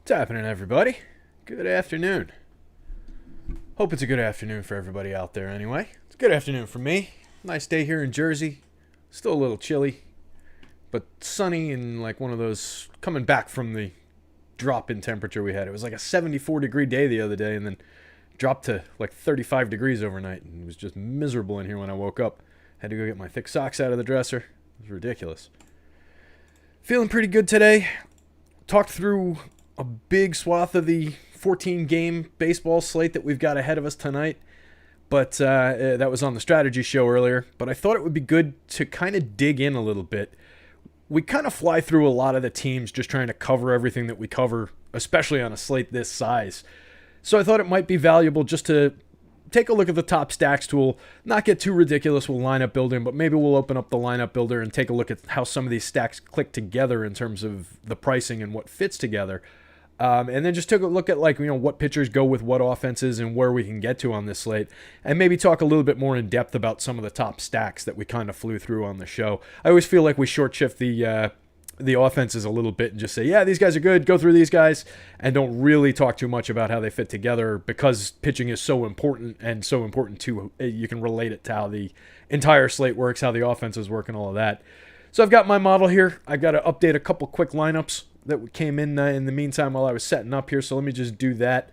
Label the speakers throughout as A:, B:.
A: What's happening, everybody? Good afternoon. Hope it's a good afternoon for everybody out there anyway. It's a good afternoon for me. Nice day here in Jersey. Still a little chilly, but sunny and like one of those coming back from the drop in temperature we had. It was like a 74-degree day the other day and then dropped to like 35 degrees overnight. And it was just miserable in here when I woke up. Had to go get my thick socks out of the dresser. It was ridiculous. Feeling pretty good today. Talked through a big swath of the 14-game baseball slate that we've got ahead of us tonight. But that was on the strategy show earlier. But I thought it would be good to kind of dig in a little bit. We kind of fly through a lot of the teams just trying to cover everything that we cover, especially on a slate this size. So I thought it might be valuable just to take a look at the top stacks tool, not get too ridiculous with lineup building, but maybe we'll open up the lineup builder and take a look at how some of these stacks click together in terms of the pricing and what fits together. And then just take a look at what pitchers go with what offenses and where we can get to on this slate, and maybe talk a little bit more in depth about some of the top stacks that we kind of flew through on the show. I always feel like we short shift the offenses a little bit and just say, yeah, these guys are good, go through these guys, and don't really talk too much about how they fit together because pitching is so important and so important too. You can relate it to how the entire slate works, how the offenses work, and all of that. So I've got my model here. I've got to update a couple quick lineups that came in the meantime while I was setting up here. So let me just do that.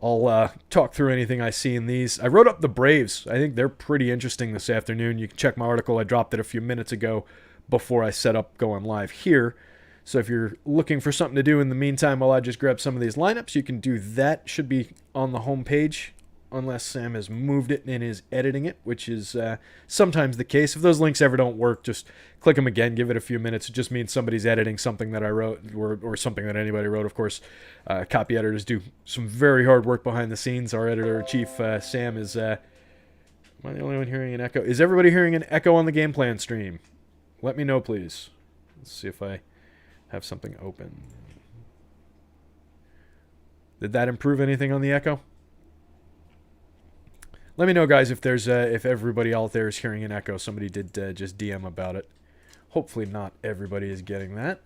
A: I'll talk through anything I see in these. I wrote up the Braves. I think they're pretty interesting this afternoon. You can check my article. I dropped it a few minutes ago before I set up going live here. So if you're looking for something to do in the meantime while I just grab some of these lineups, you can do that. Should be on the home page unless Sam has moved it and is editing it, which is sometimes the case. If those links ever don't work, just click them again, give it a few minutes. It just means somebody's editing something that I wrote or something that anybody wrote. Of course, copy editors do some very hard work behind the scenes. Our editor-in-chief, Sam, is... am I the only one hearing an echo? Is everybody hearing an echo on the game plan stream? Let me know, please. Let's see if I have something open. Did that improve anything on the echo? Let me know, guys, if there's if everybody out there is hearing an echo. Somebody did just DM about it. Hopefully not everybody is getting that.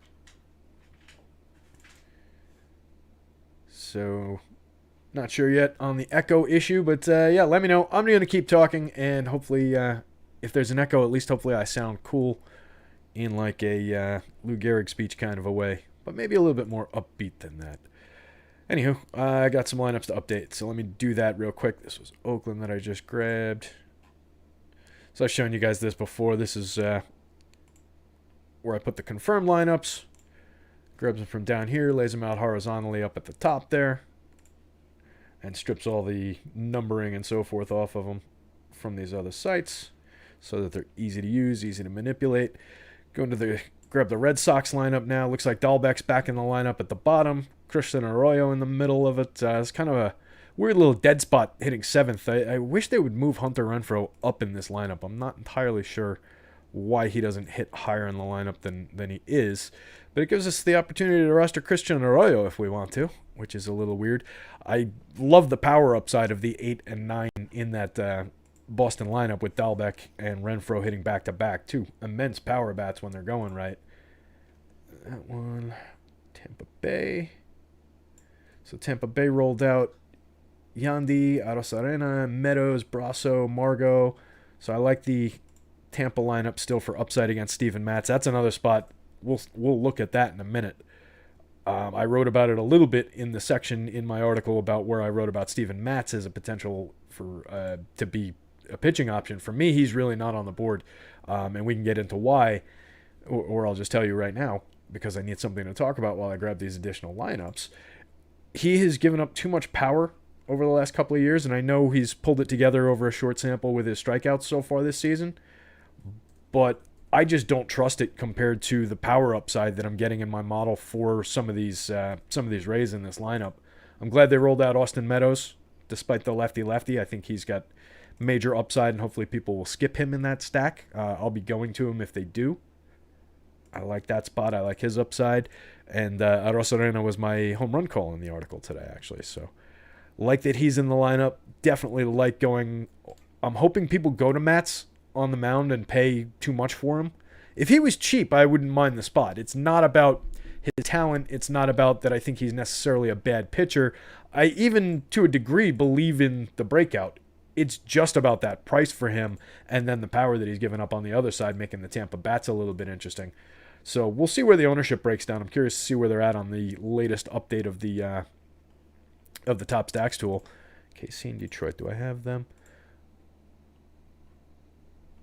A: So, not sure yet on the echo issue, but yeah, let me know. I'm going to keep talking, and hopefully, if there's an echo, at least hopefully I sound cool in like a Lou Gehrig speech kind of a way, but maybe a little bit more upbeat than that. Anywho, I got some lineups to update, so let me do that real quick. This was Oakland that I just grabbed. So I've shown you guys this before. This is where I put the confirmed lineups. Grabs them from down here, lays them out horizontally up at the top there, and strips all the numbering and so forth off of them from these other sites so that they're easy to use, easy to manipulate. Grab the Red Sox lineup now. Looks like Dahlbeck's back in the lineup at the bottom. Christian Arroyo in the middle of it. It's kind of a weird little dead spot hitting 7th. I wish they would move Hunter Renfroe up in this lineup. I'm not entirely sure why he doesn't hit higher in the lineup than he is. But it gives us the opportunity to roster Christian Arroyo if we want to, which is a little weird. I love the power upside of the 8 and 9 in that Boston lineup with Dahlbeck and Renfroe hitting back-to-back. Two immense power bats when they're going right. That one, Tampa Bay. So Tampa Bay rolled out Yandy, Arosarena, Meadows, Brasso, Margot. So I like the Tampa lineup still for upside against Steven Matz. That's another spot. We'll look at that in a minute. I wrote about it a little bit in the section in my article about where I wrote about Steven Matz as a potential for to be a pitching option. For me, he's really not on the board, and we can get into why, or I'll just tell you right now because I need something to talk about while I grab these additional lineups. He has given up too much power over the last couple of years, and I know he's pulled it together over a short sample with his strikeouts so far this season, but I just don't trust it compared to the power upside that I'm getting in my model for some of these Rays in this lineup. I'm glad they rolled out Austin Meadows, despite the lefty-lefty. I think he's got major upside, and hopefully people will skip him in that stack. I'll be going to him if they do. I like that spot. I like his upside. And Arosarena was my home run call in the article today, actually. So like that he's in the lineup. Definitely like going. I'm hoping people go to Matz on the mound and pay too much for him. If he was cheap, I wouldn't mind the spot. It's not about his talent. It's not about that I think he's necessarily a bad pitcher. I even, to a degree, believe in the breakout. It's just about that price for him and then the power that he's given up on the other side, making the Tampa bats a little bit interesting. So we'll see where the ownership breaks down. I'm curious to see where they're at on the latest update of the top stacks tool. KC and Detroit, do I have them?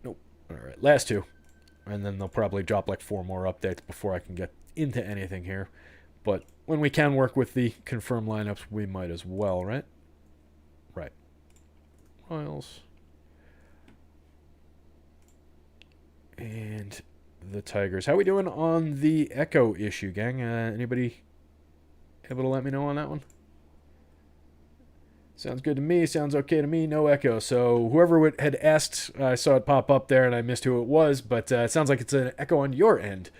A: Nope. All right, last two. And then they'll probably drop like 4 more updates before I can get into anything here. But when we can work with the confirmed lineups, we might as well, right? Right. Royals. And the Tigers. How we doing on the echo issue, gang? Anybody able to let me know on that one? Sounds good to me. Sounds okay to me. No echo. So whoever had asked, I saw it pop up there and I missed who it was, but it sounds like it's an echo on your end.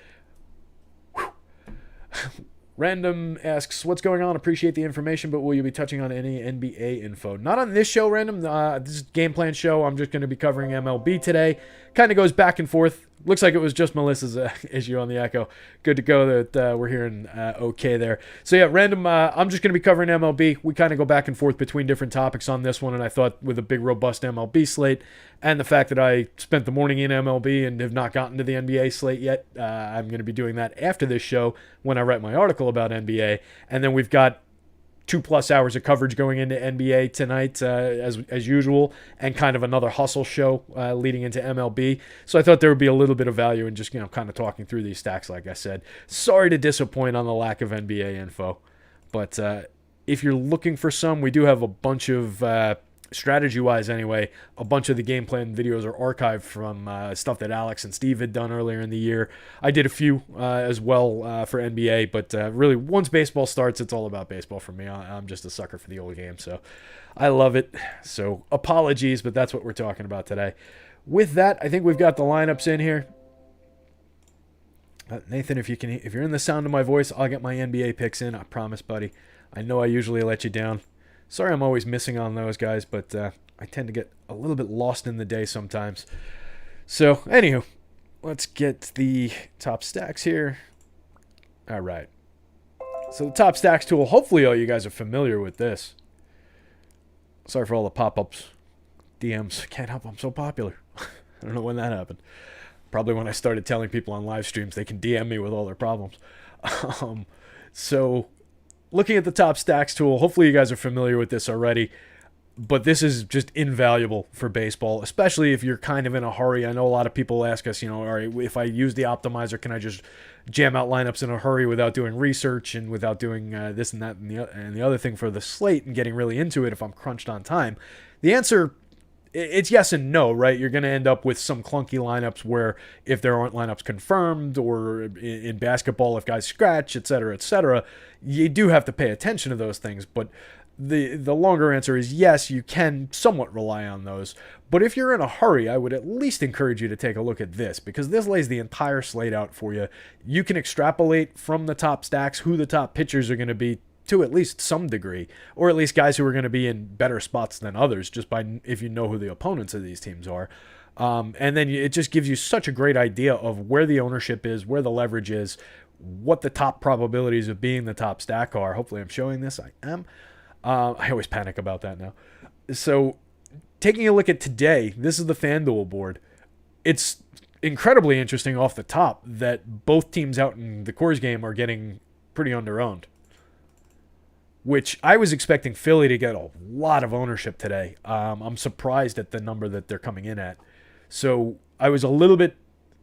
A: Random asks, what's going on? Appreciate the information, but will you be touching on any NBA info? Not on this show, Random. This is a game plan show. I'm just going to be covering MLB today. Kind of goes back and forth. Looks like it was just Melissa's issue on the echo. Good to go that we're hearing okay there. So yeah, Random, I'm just going to be covering MLB. We kind of go back and forth between different topics on this one, and I thought with a big, robust MLB slate and the fact that I spent the morning in MLB and have not gotten to the NBA slate yet, I'm going to be doing that after this show when I write my article about NBA. And then we've got 2+ hours of coverage going into NBA tonight, as usual, and kind of another hustle show leading into MLB. So I thought there would be a little bit of value in just, kind of talking through these stacks, like I said. Sorry to disappoint on the lack of NBA info, but if you're looking for some, we do have a bunch of, strategy-wise anyway, a bunch of the game plan videos are archived from stuff that Alex and Steve had done earlier in the year. I did a few as well for NBA, but really, once baseball starts, it's all about baseball for me. I'm just a sucker for the old game, so I love it. So apologies, but that's what we're talking about today. With that, I think we've got the lineups in here. Nathan, if you're in the sound of my voice, I'll get my NBA picks in. I promise, buddy. I know I usually let you down. Sorry I'm always missing on those guys, but I tend to get a little bit lost in the day sometimes. So, anywho, let's get the top stacks here. All right. So the top stacks tool, hopefully all you guys are familiar with this. Sorry for all the pop-ups, DMs. Can't help, I'm so popular. I don't know when that happened. Probably when I started telling people on live streams they can DM me with all their problems. So looking at the top stacks tool, hopefully you guys are familiar with this already, but this is just invaluable for baseball, especially if you're kind of in a hurry. I know a lot of people ask us, all right, if I use the optimizer, can I just jam out lineups in a hurry without doing research and without doing this and that and the other thing for the slate and getting really into it if I'm crunched on time? The answer, it's yes and no, right? You're going to end up with some clunky lineups where if there aren't lineups confirmed, or in basketball, if guys scratch, et cetera, you do have to pay attention to those things. But the longer answer is yes, you can somewhat rely on those. But if you're in a hurry, I would at least encourage you to take a look at this, because this lays the entire slate out for you. You can extrapolate from the top stacks who the top pitchers are going to be to at least some degree, or at least guys who are going to be in better spots than others, just by if you know who the opponents of these teams are. And then it just gives you such a great idea of where the ownership is, where the leverage is, what the top probabilities of being the top stack are. Hopefully I'm showing this. I am. I always panic about that now. So taking a look at today, this is the FanDuel board. It's incredibly interesting off the top that both teams out in the Coors game are getting pretty under-owned, which I was expecting Philly to get a lot of ownership today. I'm surprised at the number that they're coming in at. So I was a little bit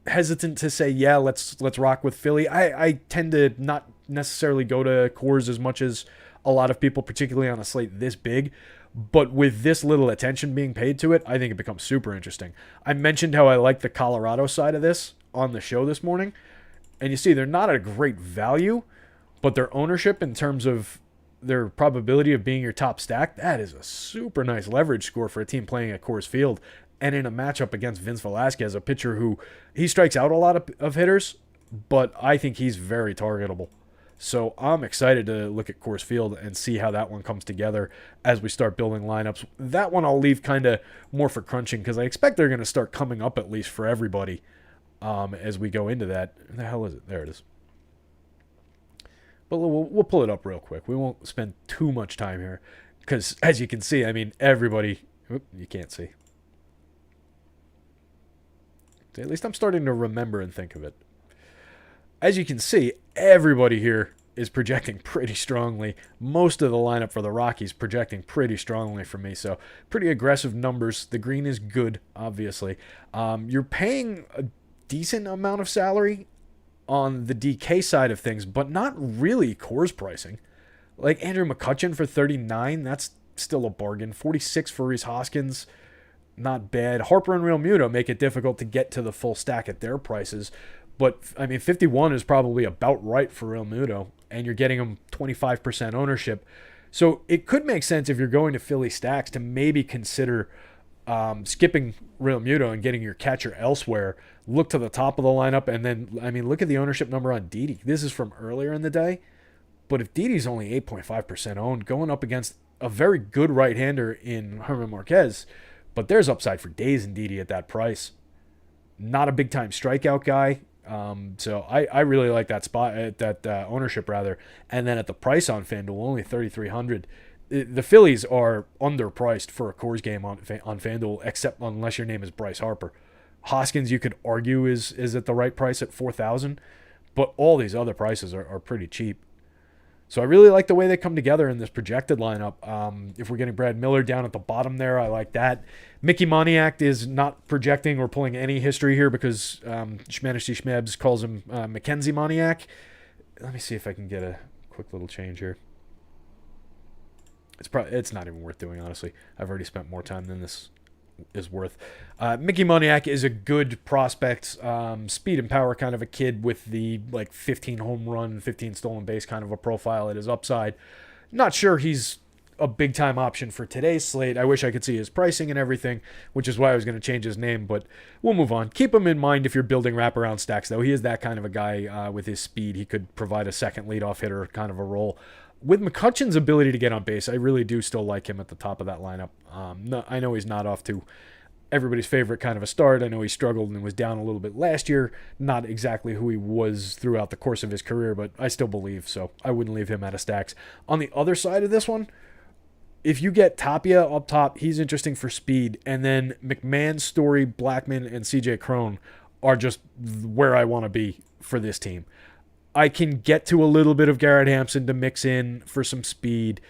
A: hesitant to say, yeah, let's rock with Philly. I tend to not necessarily go to Coors as much as a lot of people, particularly on a slate this big. But with this little attention being paid to it, I think it becomes super interesting. I mentioned how I like the Colorado side of this on the show this morning. And you see, they're not a great value, but their ownership in terms of their probability of being your top stack, that is a super nice leverage score for a team playing at Coors Field. And in a matchup against Vince Velasquez, a pitcher who, he strikes out a lot of hitters, but I think he's very targetable. So I'm excited to look at Coors Field and see how that one comes together as we start building lineups. That one I'll leave kind of more for crunching, because I expect they're going to start coming up at least for everybody as we go into that. Where the hell is it? There it is. But we'll pull it up real quick. We won't spend too much time here because, as you can see, I mean, everybody. You can't see. At least I'm starting to remember and think of it. As you can see, everybody here is projecting pretty strongly. Most of the lineup for the Rockies projecting pretty strongly for me. So pretty aggressive numbers. The green is good, obviously. You're paying a decent amount of salary on the DK side of things, but not really Coors pricing. Like Andrew McCutchen for 39, that's still a bargain. 46 for Rhys Hoskins, not bad. Harper and Real Muto make it difficult to get to the full stack at their prices. But, I mean, 51 is probably about right for Real Muto, and you're getting them 25% ownership. So it could make sense if you're going to Philly stacks to maybe consider skipping Real Muto and getting your catcher elsewhere. Look to the top of the lineup, and then, I mean, look at the ownership number on Didi. This is from earlier in the day. But if Didi's only 8.5% owned, going up against a very good right-hander in Herman Marquez, but there's upside for days in Didi at that price. Not a big-time strikeout guy. So I really like that spot at that ownership rather, and then at the price on FanDuel, only 3,300. The Phillies are underpriced for a Coors game on FanDuel, except unless your name is Bryce Harper. Hoskins, you could argue is at the right price at 4,000, but all these other prices are pretty cheap. So I really like the way they come together in this projected lineup. If we're getting Brad Miller down at the bottom there, I like that. Mickey Moniak is not projecting or pulling any history here because Shmanishy Shmebs calls him Mackenzie Moniak. Let me see if I can get a quick little change here. It's not even worth doing, honestly. I've already spent more time than this is worth. Mickey Moniak is a good prospect, speed and power kind of a kid with the like 15 home run, 15 stolen base kind of a profile at his upside. Not sure he's a big time option for today's slate. I wish I could see his pricing and everything, which is why I was going to change his name, but we'll move on. Keep him in mind if you're building wraparound stacks, though. He is that kind of a guy with his speed. He could provide a second leadoff hitter kind of a role. With McCutchen's ability to get on base, I really do still like him at the top of that lineup. I know he's not off to everybody's favorite kind of a start. I know he struggled and was down a little bit last year. Not exactly who he was throughout the course of his career, but I still believe, so I wouldn't leave him out of stacks. On the other side of this one, if you get Tapia up top, he's interesting for speed. And then McMahon, Story, Blackman, and CJ Cron are just where I want to be for this team. I can get to a little bit of Garrett Hampson to mix in for some speed.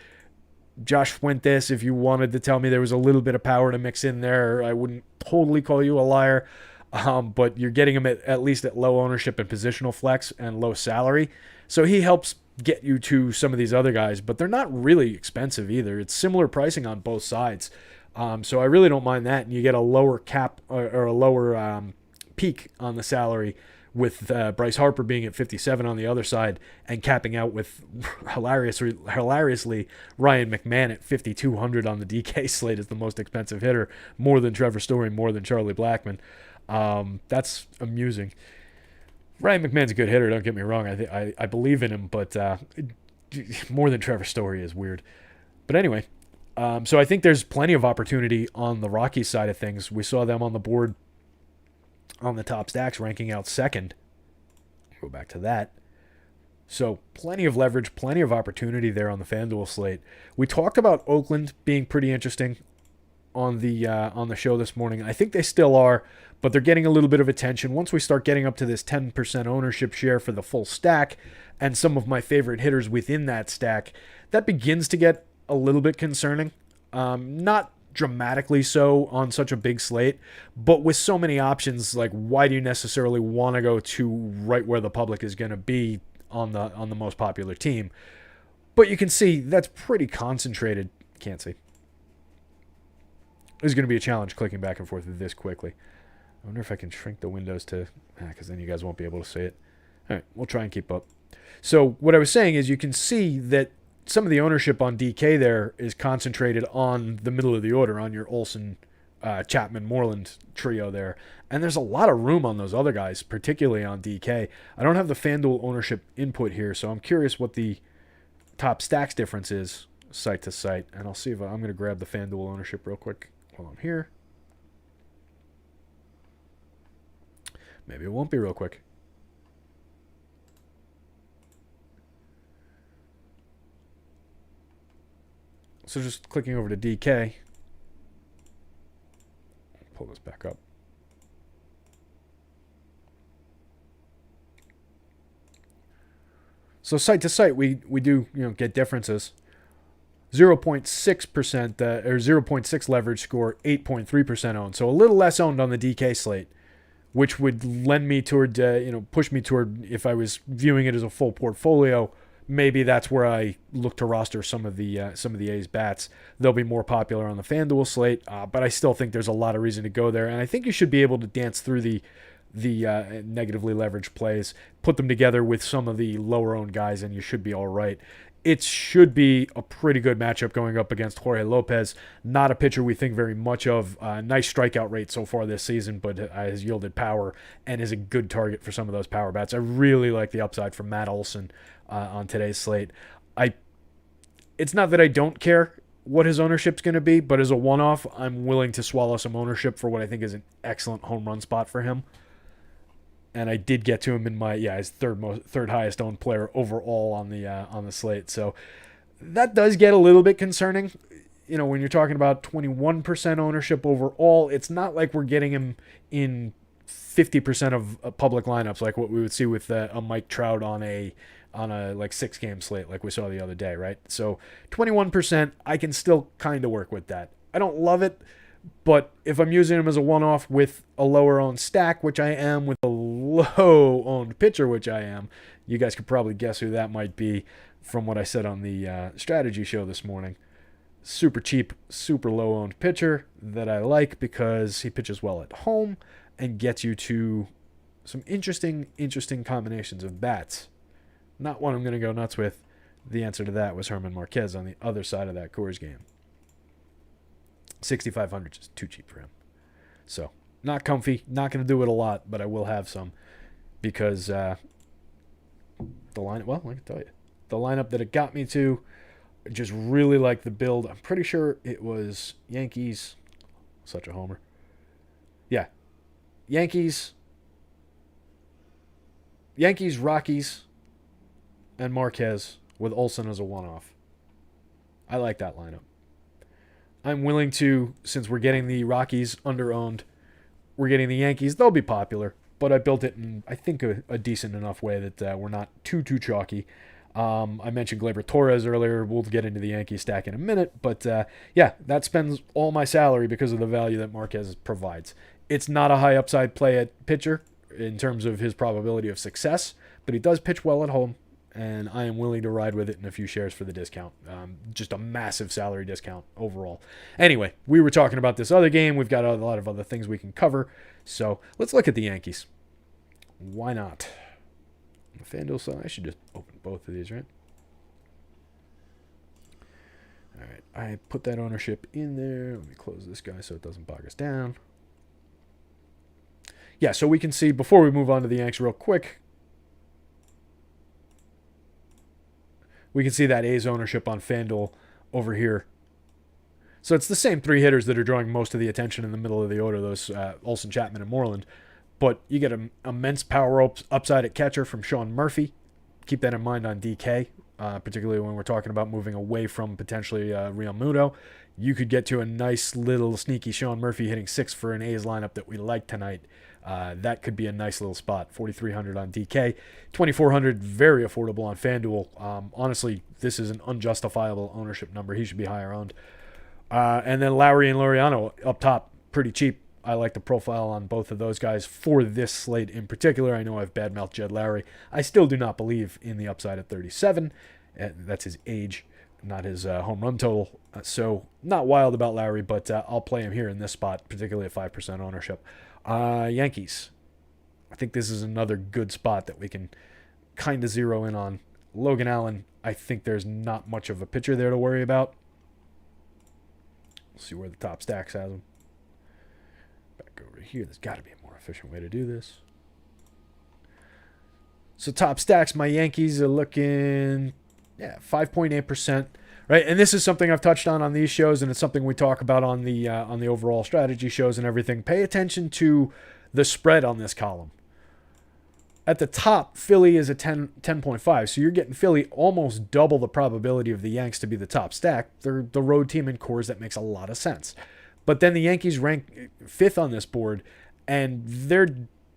A: Josh Fuentes, if you wanted to tell me there was a little bit of power to mix in there, I wouldn't totally call you a liar. But you're getting him at least at low ownership and positional flex and low salary. So he helps get you to some of these other guys, but they're not really expensive either. It's similar pricing on both sides. So I really don't mind that. And you get a lower cap or a lower peak on the salary with Bryce Harper being at 57 on the other side and capping out with hilariously Ryan McMahon at 5,200 on the DK slate as the most expensive hitter, more than Trevor Story, more than Charlie Blackmon. That's amusing. Ryan McMahon's a good hitter, don't get me wrong. I believe in him, but more than Trevor Story is weird. But anyway, so I think there's plenty of opportunity on the Rockies side of things. We saw them on the board on the top stacks, ranking out second. Go back to that. So plenty of leverage, plenty of opportunity there on the FanDuel slate. We talked about Oakland being pretty interesting on the show this morning. I think they still are, but they're getting a little bit of attention. Once we start getting up to this 10% ownership share for the full stack and some of my favorite hitters within that stack, that begins to get a little bit concerning. Not dramatically so on such a big slate, but with so many options, like why do you necessarily want to go to right where the public is going to be on the most popular team? But you can see that's pretty concentrated. Can't see. It's going to be a challenge clicking back and forth this quickly. I wonder if I can shrink the windows to, because then you guys won't be able to see it. All right, we'll try and keep up. So what I was saying is you can see that some of the ownership on DK there is concentrated on the middle of the order, on your Olsen, Chapman, Moreland trio there. And there's a lot of room on those other guys, particularly on DK. I don't have the FanDuel ownership input here, so I'm curious what the top stacks difference is site to site. And I'll see if I'm going to grab the FanDuel ownership real quick while I'm here. Maybe it won't be real quick. So just clicking over to DK. Pull this back up. So site to site, we do get differences. 0.6% or 0.6 leverage score, 8.3% owned. So a little less owned on the DK slate, which would lend me toward push me toward, if I was viewing it as a full portfolio, maybe that's where I look to roster some of the A's bats. They'll be more popular on the FanDuel slate, but I still think there's a lot of reason to go there, and I think you should be able to dance through the negatively leveraged plays, put them together with some of the lower owned guys, and you should be all right. It should be a pretty good matchup going up against Jorge Lopez. Not a pitcher we think very much of. Nice strikeout rate so far this season, but has yielded power and is a good target for some of those power bats. I really like the upside from Matt Olson on today's slate. It's not that I don't care what his ownership's going to be, but as a one-off, I'm willing to swallow some ownership for what I think is an excellent home run spot for him. And I did get to him in my his third highest owned player overall on the slate. So that does get a little bit concerning. When you're talking about 21% ownership overall, it's not like we're getting him in 50% of public lineups like what we would see with a Mike Trout on a like 6-game slate like we saw the other day, right? So 21%, I can still kind of work with that. I don't love it, but if I'm using him as a one-off with a lower owned stack, which I am, with a low owned pitcher, which I am, you guys could probably guess who that might be from what I said on the strategy show this morning. Super cheap, super low owned pitcher that I like because he pitches well at home and gets you to some interesting combinations of bats. Not one I'm going to go nuts with. The answer to that was Herman Marquez on the other side of that Coors game. 6,500 is too cheap for him. So, not comfy. Not going to do it a lot, but I will have some because the lineup, well, I can tell you. The lineup that it got me to, just really like the build. I'm pretty sure it was Yankees. Such a homer. Yeah. Yankees, Rockies, and Marquez with Olson as a one-off. I like that lineup. I'm willing to, since we're getting the Rockies under-owned, we're getting the Yankees. They'll be popular, but I built it in, I think, a decent enough way that we're not too chalky. I mentioned Gleyber Torres earlier. We'll get into the Yankee stack in a minute, but yeah, that spends all my salary because of the value that Marquez provides. It's not a high upside play at pitcher in terms of his probability of success, but he does pitch well at home, and I am willing to ride with it in a few shares for the discount. Just a massive salary discount overall. Anyway, we were talking about this other game. We've got a lot of other things we can cover, so let's look at the Yankees. Why not? FanDuel side, I should just open both of these, right? All right, I put that ownership in there. Let me close this guy so it doesn't bog us down. Yeah, so we can see, before we move on to the Yanks real quick, we can see that A's ownership on FanDuel over here. So it's the same three hitters that are drawing most of the attention in the middle of the order, those Olson, Chapman, and Moreland. But you get an immense power upside at catcher from Sean Murphy. Keep that in mind on DK, particularly when we're talking about moving away from potentially Real Muto. You could get to a nice little sneaky Sean Murphy hitting 6 for an A's lineup that we like tonight. That could be a nice little spot. 4,300 on DK, 2,400 very affordable on FanDuel. Honestly, this is an unjustifiable ownership number. He should be higher owned. And then Lowry and Laureano up top, pretty cheap. I like the profile on both of those guys for this slate in particular. I know I've badmouthed Jed Lowry. I still do not believe in the upside at 37. That's his age, not his home run total. So not wild about Lowry, but I'll play him here in this spot, particularly at 5% ownership. Yankees. I think this is another good spot that we can kind of zero in on. Logan Allen, I think there's not much of a pitcher there to worry about. We'll see where the top stacks has him. Back over here. There's got to be a more efficient way to do this. So top stacks, my Yankees are looking, 5.8%. Right, and this is something I've touched on these shows, and it's something we talk about on the overall strategy shows and everything. Pay attention to the spread on this column. At the top, Philly is a 10.5, so you're getting Philly almost double the probability of the Yanks to be the top stack. They're the road team in cores. That makes a lot of sense. But then the Yankees rank fifth on this board, and their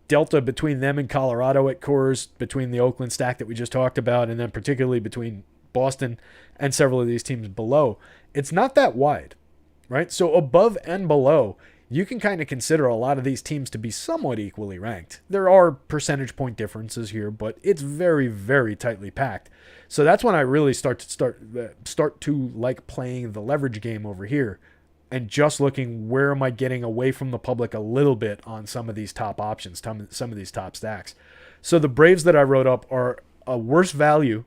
A: delta between them and Colorado at cores, between the Oakland stack that we just talked about, and then particularly between Boston and several of these teams below, it's not that wide, right? So above and below, you can kind of consider a lot of these teams to be somewhat equally ranked. There are percentage point differences here, but it's very, very tightly packed. So that's when I really start to like playing the leverage game over here, and just looking where am I getting away from the public a little bit on some of these top options, some of these top stacks. So the Braves that I wrote up are a worse value,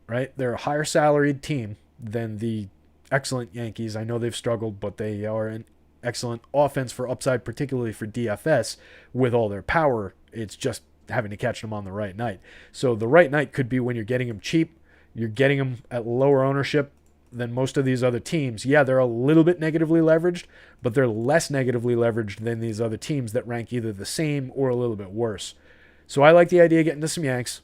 A: right? They're a higher salaried team than the excellent Yankees. I know they've struggled, but they are an excellent offense for upside, particularly for DFS with all their power. It's just having to catch them on the right night. So the right night could be when you're getting them cheap, you're getting them at lower ownership than most of these other teams. Yeah, they're a little bit negatively leveraged, but they're less negatively leveraged than these other teams that rank either the same or a little bit worse. So I like the idea of getting to some Yanks.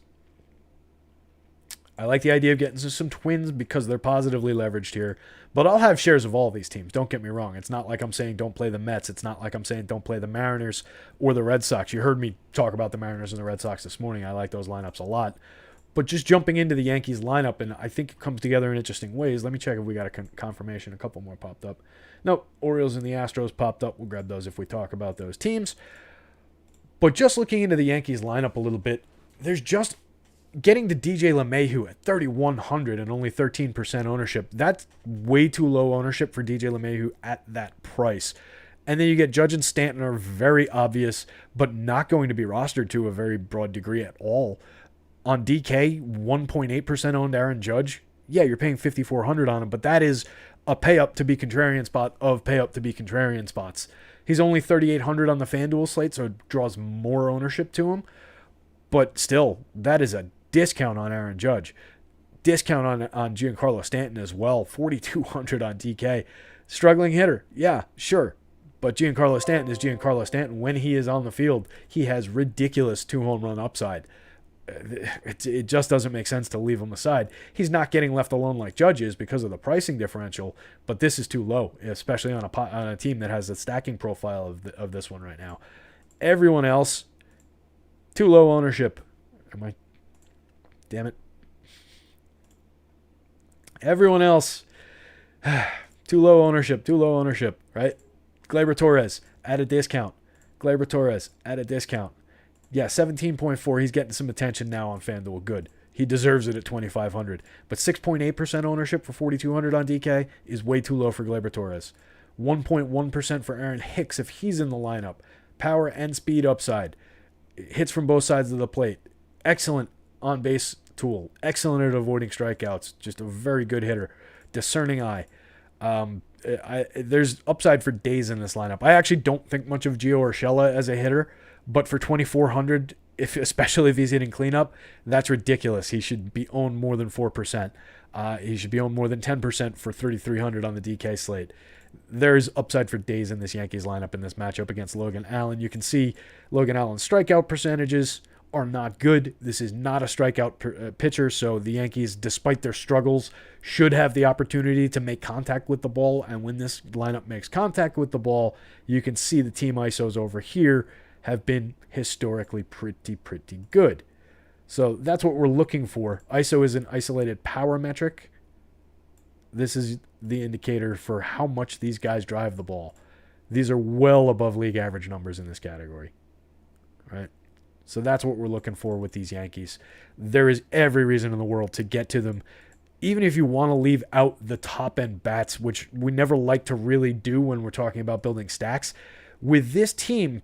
A: I like the idea of getting to some Twins because they're positively leveraged here. But I'll have shares of all these teams. Don't get me wrong. It's not like I'm saying don't play the Mets. It's not like I'm saying don't play the Mariners or the Red Sox. You heard me talk about the Mariners and the Red Sox this morning. I like those lineups a lot. But just jumping into the Yankees lineup, and I think it comes together in interesting ways. Let me check if we got a confirmation. A couple more popped up. Nope, Orioles and the Astros popped up. We'll grab those if we talk about those teams. But just looking into the Yankees lineup a little bit, there's just getting to DJ LeMahieu at 3,100 and only 13% ownership. That's way too low ownership for DJ LeMahieu at that price. And then you get Judge and Stanton are very obvious, but not going to be rostered to a very broad degree at all. On DK, 1.8% owned Aaron Judge. Yeah, you're paying 5,400 on him, but that is a pay up to be contrarian spot of pay up to be contrarian spots. He's only 3,800 on the FanDuel slate, so it draws more ownership to him. But still, that is a discount on Aaron Judge. Discount on Giancarlo Stanton as well. 4,200 on DK. Struggling hitter. Yeah, sure. But Giancarlo Stanton is Giancarlo Stanton. When he is on the field, he has ridiculous 2-home run upside. It just doesn't make sense to leave him aside. He's not getting left alone like Judge is because of the pricing differential, but this is too low, especially on a team that has the stacking profile of this one right now. Everyone else, too low ownership. Damn it. Everyone else, too low ownership, right? Gleyber Torres at a discount. Yeah, 17.4. He's getting some attention now on FanDuel. Good. He deserves it at 2,500. But 6.8% ownership for 4,200 on DK is way too low for Gleyber Torres. 1.1% for Aaron Hicks if he's in the lineup. Power and speed upside. Hits from both sides of the plate. Excellent on-base tool. Excellent at avoiding strikeouts. Just a very good hitter. Discerning eye. There's upside for days in this lineup. I actually don't think much of Gio Urshela as a hitter. But for 2,400, especially if he's hitting cleanup, that's ridiculous. He should be owned more than 4%. He should be owned more than 10% for 3,300 on the DK slate. There's upside for days in this Yankees lineup in this matchup against Logan Allen. You can see Logan Allen's strikeout percentages are not good. This is not a strikeout pitcher, so the Yankees, despite their struggles, should have the opportunity to make contact with the ball. And when this lineup makes contact with the ball, you can see the team ISOs over here have been historically pretty good. So that's what we're looking for. ISO is an isolated power metric. This is the indicator for how much these guys drive the ball. These are well above league average numbers in this category, right? So that's what we're looking for with these Yankees. There is every reason in the world to get to them. Even if you want to leave out the top-end bats, which we never like to really do when we're talking about building stacks, with this team,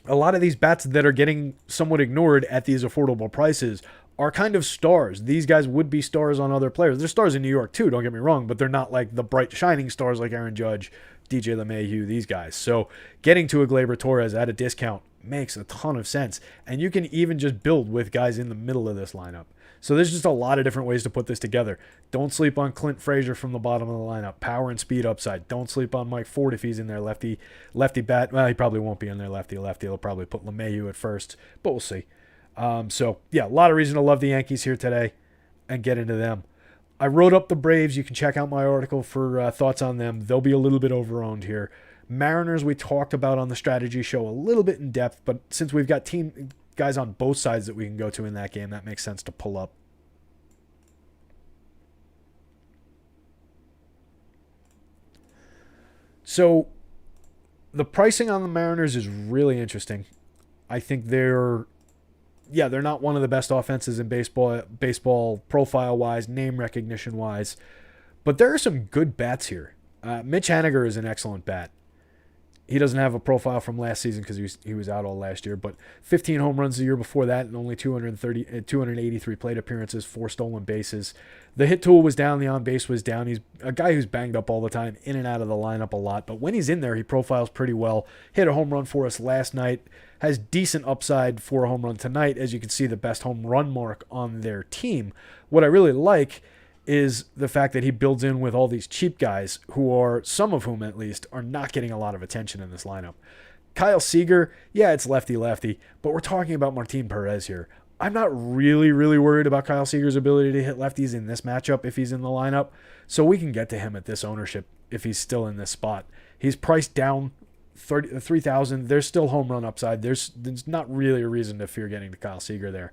A: a lot of these bats that are getting somewhat ignored at these affordable prices are kind of stars. These guys would be stars on other players. They're stars in New York too, don't get me wrong, but they're not like the bright shining stars like Aaron Judge, DJ LeMahieu, these guys. So getting to a Gleyber Torres at a discount makes a ton of sense. And you can even just build with guys in the middle of this lineup. So there's just a lot of different ways to put this together. Don't sleep on Clint Frazier from the bottom of the lineup. Power and speed upside. Don't sleep on Mike Ford if he's in there lefty bat. Well, he probably won't be in there lefty. He'll probably put LeMahieu at first, but we'll see. So yeah, a lot of reason to love the Yankees here today and get into them. I wrote up the Braves. You can check out my article for thoughts on them. They'll be a little bit overowned here. Mariners we talked about on the strategy show a little bit in depth, but since we've got team guys on both sides that we can go to in that game, that makes sense to pull up. So the pricing on the Mariners is really interesting. I think they're not one of the best offenses in baseball profile-wise, name recognition-wise, but there are some good bats here. Mitch Haniger is an excellent bat. He doesn't have a profile from last season because he was out all last year, but 15 home runs the year before that and only 283 plate appearances, 4 stolen bases. The hit tool was down, the on base was down. He's a guy who's banged up all the time, in and out of the lineup a lot, but when he's in there, he profiles pretty well. Hit a home run for us last night, has decent upside for a home run tonight. As you can see, the best home run mark on their team. What I really like is the fact that he builds in with all these cheap guys who are, some of whom at least, are not getting a lot of attention in this lineup. Kyle Seager, yeah, it's lefty-lefty, but we're talking about Martin Perez here. I'm not really worried about Kyle Seager's ability to hit lefties in this matchup if he's in the lineup, so we can get to him at this ownership if he's still in this spot. He's priced down 3,000. There's still home run upside. There's not really a reason to fear getting to Kyle Seager there.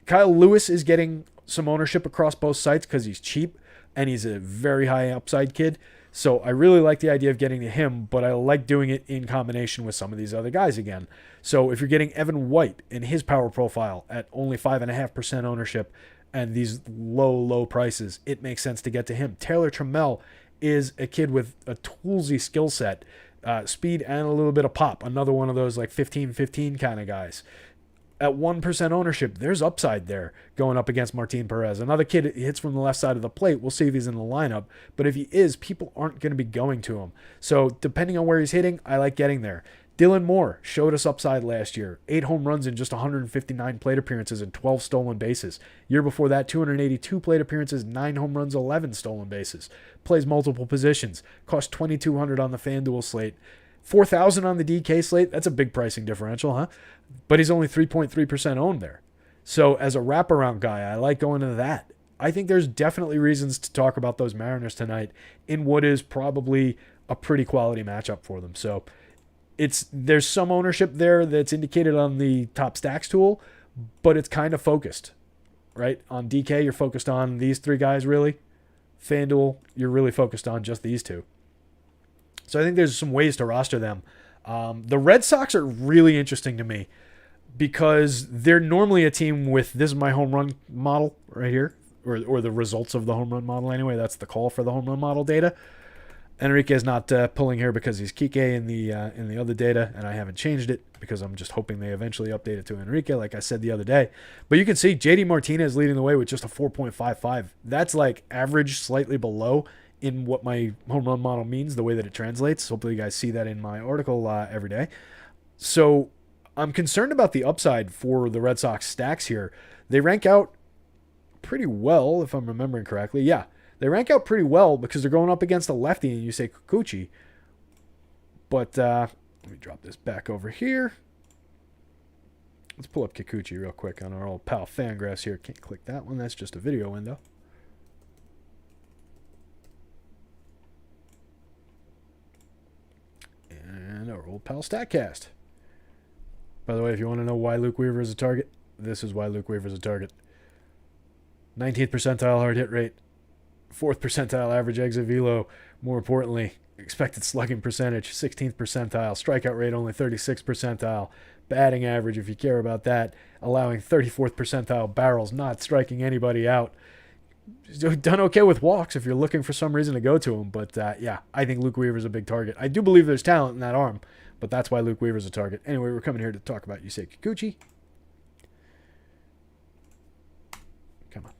A: Kyle Lewis is getting some ownership across both sites because he's cheap and he's a very high upside kid. So I really like the idea of getting to him, but I like doing it in combination with some of these other guys again. So if you're getting Evan White in his power profile at only 5.5% ownership and these low prices, it makes sense to get to him. Taylor Trammell is a kid with a toolsy skill set, speed and a little bit of pop. Another one of those like 15-15 kind of guys. At 1% ownership, there's upside there going up against Martin Perez. Another kid hits from the left side of the plate. We'll see if he's in the lineup. But if he is, people aren't going to be going to him. So depending on where he's hitting, I like getting there. Dylan Moore showed us upside last year. 8 home runs in just 159 plate appearances and 12 stolen bases. Year before that, 282 plate appearances, 9 home runs, 11 stolen bases. Plays multiple positions. Cost $2,200 on the FanDuel slate. $4,000 on the DK slate. That's a big pricing differential, huh? But he's only 3.3% owned there. So as a wraparound guy, I like going into that. I think there's definitely reasons to talk about those Mariners tonight in what is probably a pretty quality matchup for them. So there's some ownership there that's indicated on the top stacks tool, but it's kind of focused, right? On DK, you're focused on these 3 guys really. FanDuel, you're really focused on just these 2. So I think there's some ways to roster them. The Red Sox are really interesting to me because they're normally a team with, this is my home run model right here, or the results of the home run model anyway. That's the call for the home run model data. Enrique is not pulling here because he's Kike in the other data, and I haven't changed it because I'm just hoping they eventually update it to Enrique, like I said the other day. But you can see JD Martinez leading the way with just a 4.55. That's like average, slightly below in what my home run model means, the way that it translates. Hopefully you guys see that in my article every day. So I'm concerned about the upside for the Red Sox stacks here. They rank out pretty well, if I'm remembering correctly. Yeah, they rank out pretty well because they're going up against a lefty and Yusei Kikuchi. But let me drop this back over here. Let's pull up Kikuchi real quick on our old pal Fangraphs here. Can't click that one. That's just a video window. And our old pal StatCast. By the way, if you want to know why Luke Weaver is a target, this is why Luke Weaver is a target. 19th percentile hard hit rate, 4th percentile average exit velo, more importantly, expected slugging percentage, 16th percentile, strikeout rate only 36th percentile, batting average, if you care about that, allowing 34th percentile barrels, not striking anybody out. Done okay with walks if you're looking for some reason to go to him. But yeah, I think Luke Weaver's a big target. I do believe there's talent in that arm, but that's why Luke Weaver's a target. Anyway, we're coming here to talk about Yusei Kikuchi. Come on.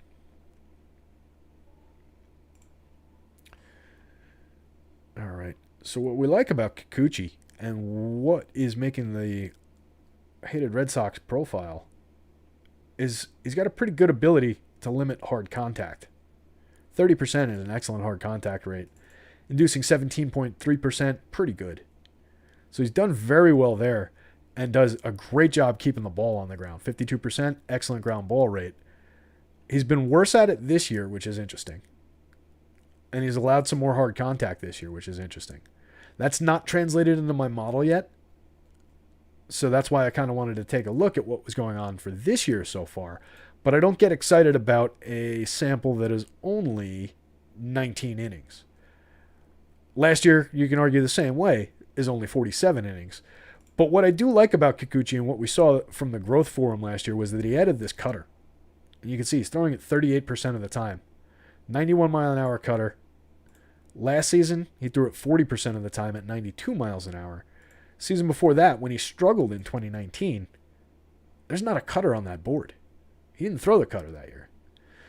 A: All right. So what we like about Kikuchi and what is making the hated Red Sox profile is he's got a pretty good ability to limit hard contact. 30% is an excellent hard contact rate. Inducing 17.3%, pretty good. So he's done very well there and does a great job keeping the ball on the ground. 52%, excellent ground ball rate. He's been worse at it this year, which is interesting. And he's allowed some more hard contact this year, which is interesting. That's not translated into my model yet. So that's why I kind of wanted to take a look at what was going on for this year so far. But I don't get excited about a sample that is only 19 innings. Last year, you can argue the same way, is only 47 innings. But what I do like about Kikuchi and what we saw from the growth forum last year was that he added this cutter. And you can see he's throwing it 38% of the time. 91 mile an hour cutter. Last season, he threw it 40% of the time at 92 miles an hour. Season before that, when he struggled in 2019, there's not a cutter on that board. He didn't throw the cutter that year.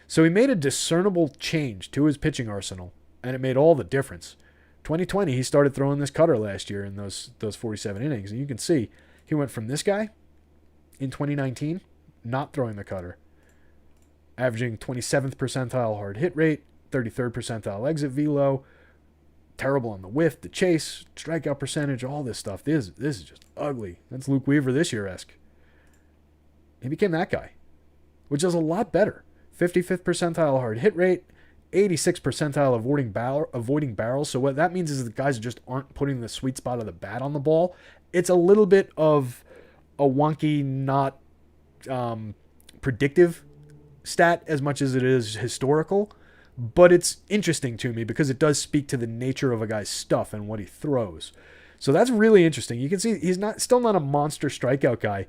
A: So he made a discernible change to his pitching arsenal, and it made all the difference. 2020, he started throwing this cutter last year in those 47 innings, and you can see he went from this guy in 2019, not throwing the cutter, averaging 27th percentile hard hit rate, 33rd percentile exit velo, terrible on the whiff, the chase, strikeout percentage, all this stuff. This is just ugly. That's Luke Weaver this year-esque. He became that guy, which is a lot better. 55th percentile hard hit rate, 86th percentile avoiding barrels. So what that means is the guys just aren't putting the sweet spot of the bat on the ball. It's a little bit of a wonky, not predictive stat as much as it is historical. But it's interesting to me because it does speak to the nature of a guy's stuff and what he throws. So that's really interesting. You can see he's still not a monster strikeout guy,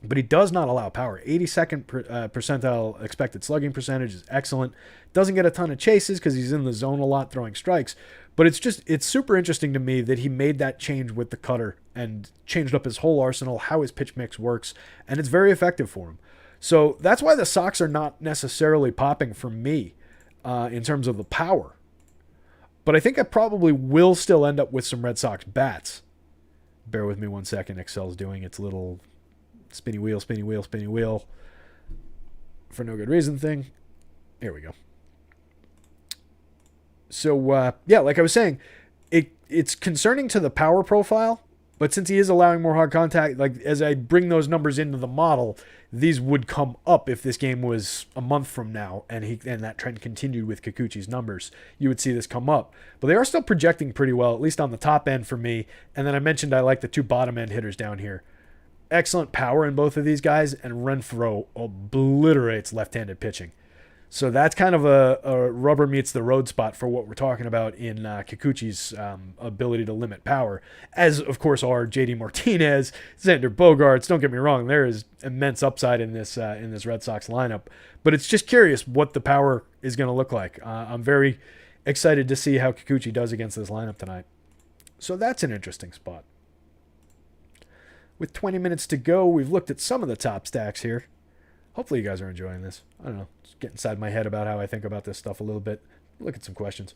A: but he does not allow power. 82nd percentile expected slugging percentage is excellent. Doesn't get a ton of chases because he's in the zone a lot throwing strikes. But it's super interesting to me that he made that change with the cutter and changed up his whole arsenal, how his pitch mix works, and it's very effective for him. So that's why the Sox are not necessarily popping for me in terms of the power. But I think I probably will still end up with some Red Sox bats. Bear with me 1 second. Excel's doing its little spinny wheel for no good reason thing. Here we go. So, like I was saying, it's concerning to the power profile, but since he is allowing more hard contact, like as I bring those numbers into the model, these would come up if this game was a month from now and that trend continued with Kikuchi's numbers. You would see this come up. But they are still projecting pretty well, at least on the top end for me. And then I mentioned I like the two bottom end hitters down here. Excellent power in both of these guys, and Renfroe obliterates left-handed pitching. So that's kind of a rubber meets the road spot for what we're talking about in Kikuchi's ability to limit power, as of course are JD Martinez, Xander Bogaerts. Don't get me wrong, there is immense upside in this Red Sox lineup, but it's just curious what the power is going to look like. I'm very excited to see how Kikuchi does against this lineup tonight. So that's an interesting spot. With 20 minutes to go, we've looked at some of the top stacks here. Hopefully you guys are enjoying this. I don't know. Just get inside my head about how I think about this stuff a little bit. Look at some questions.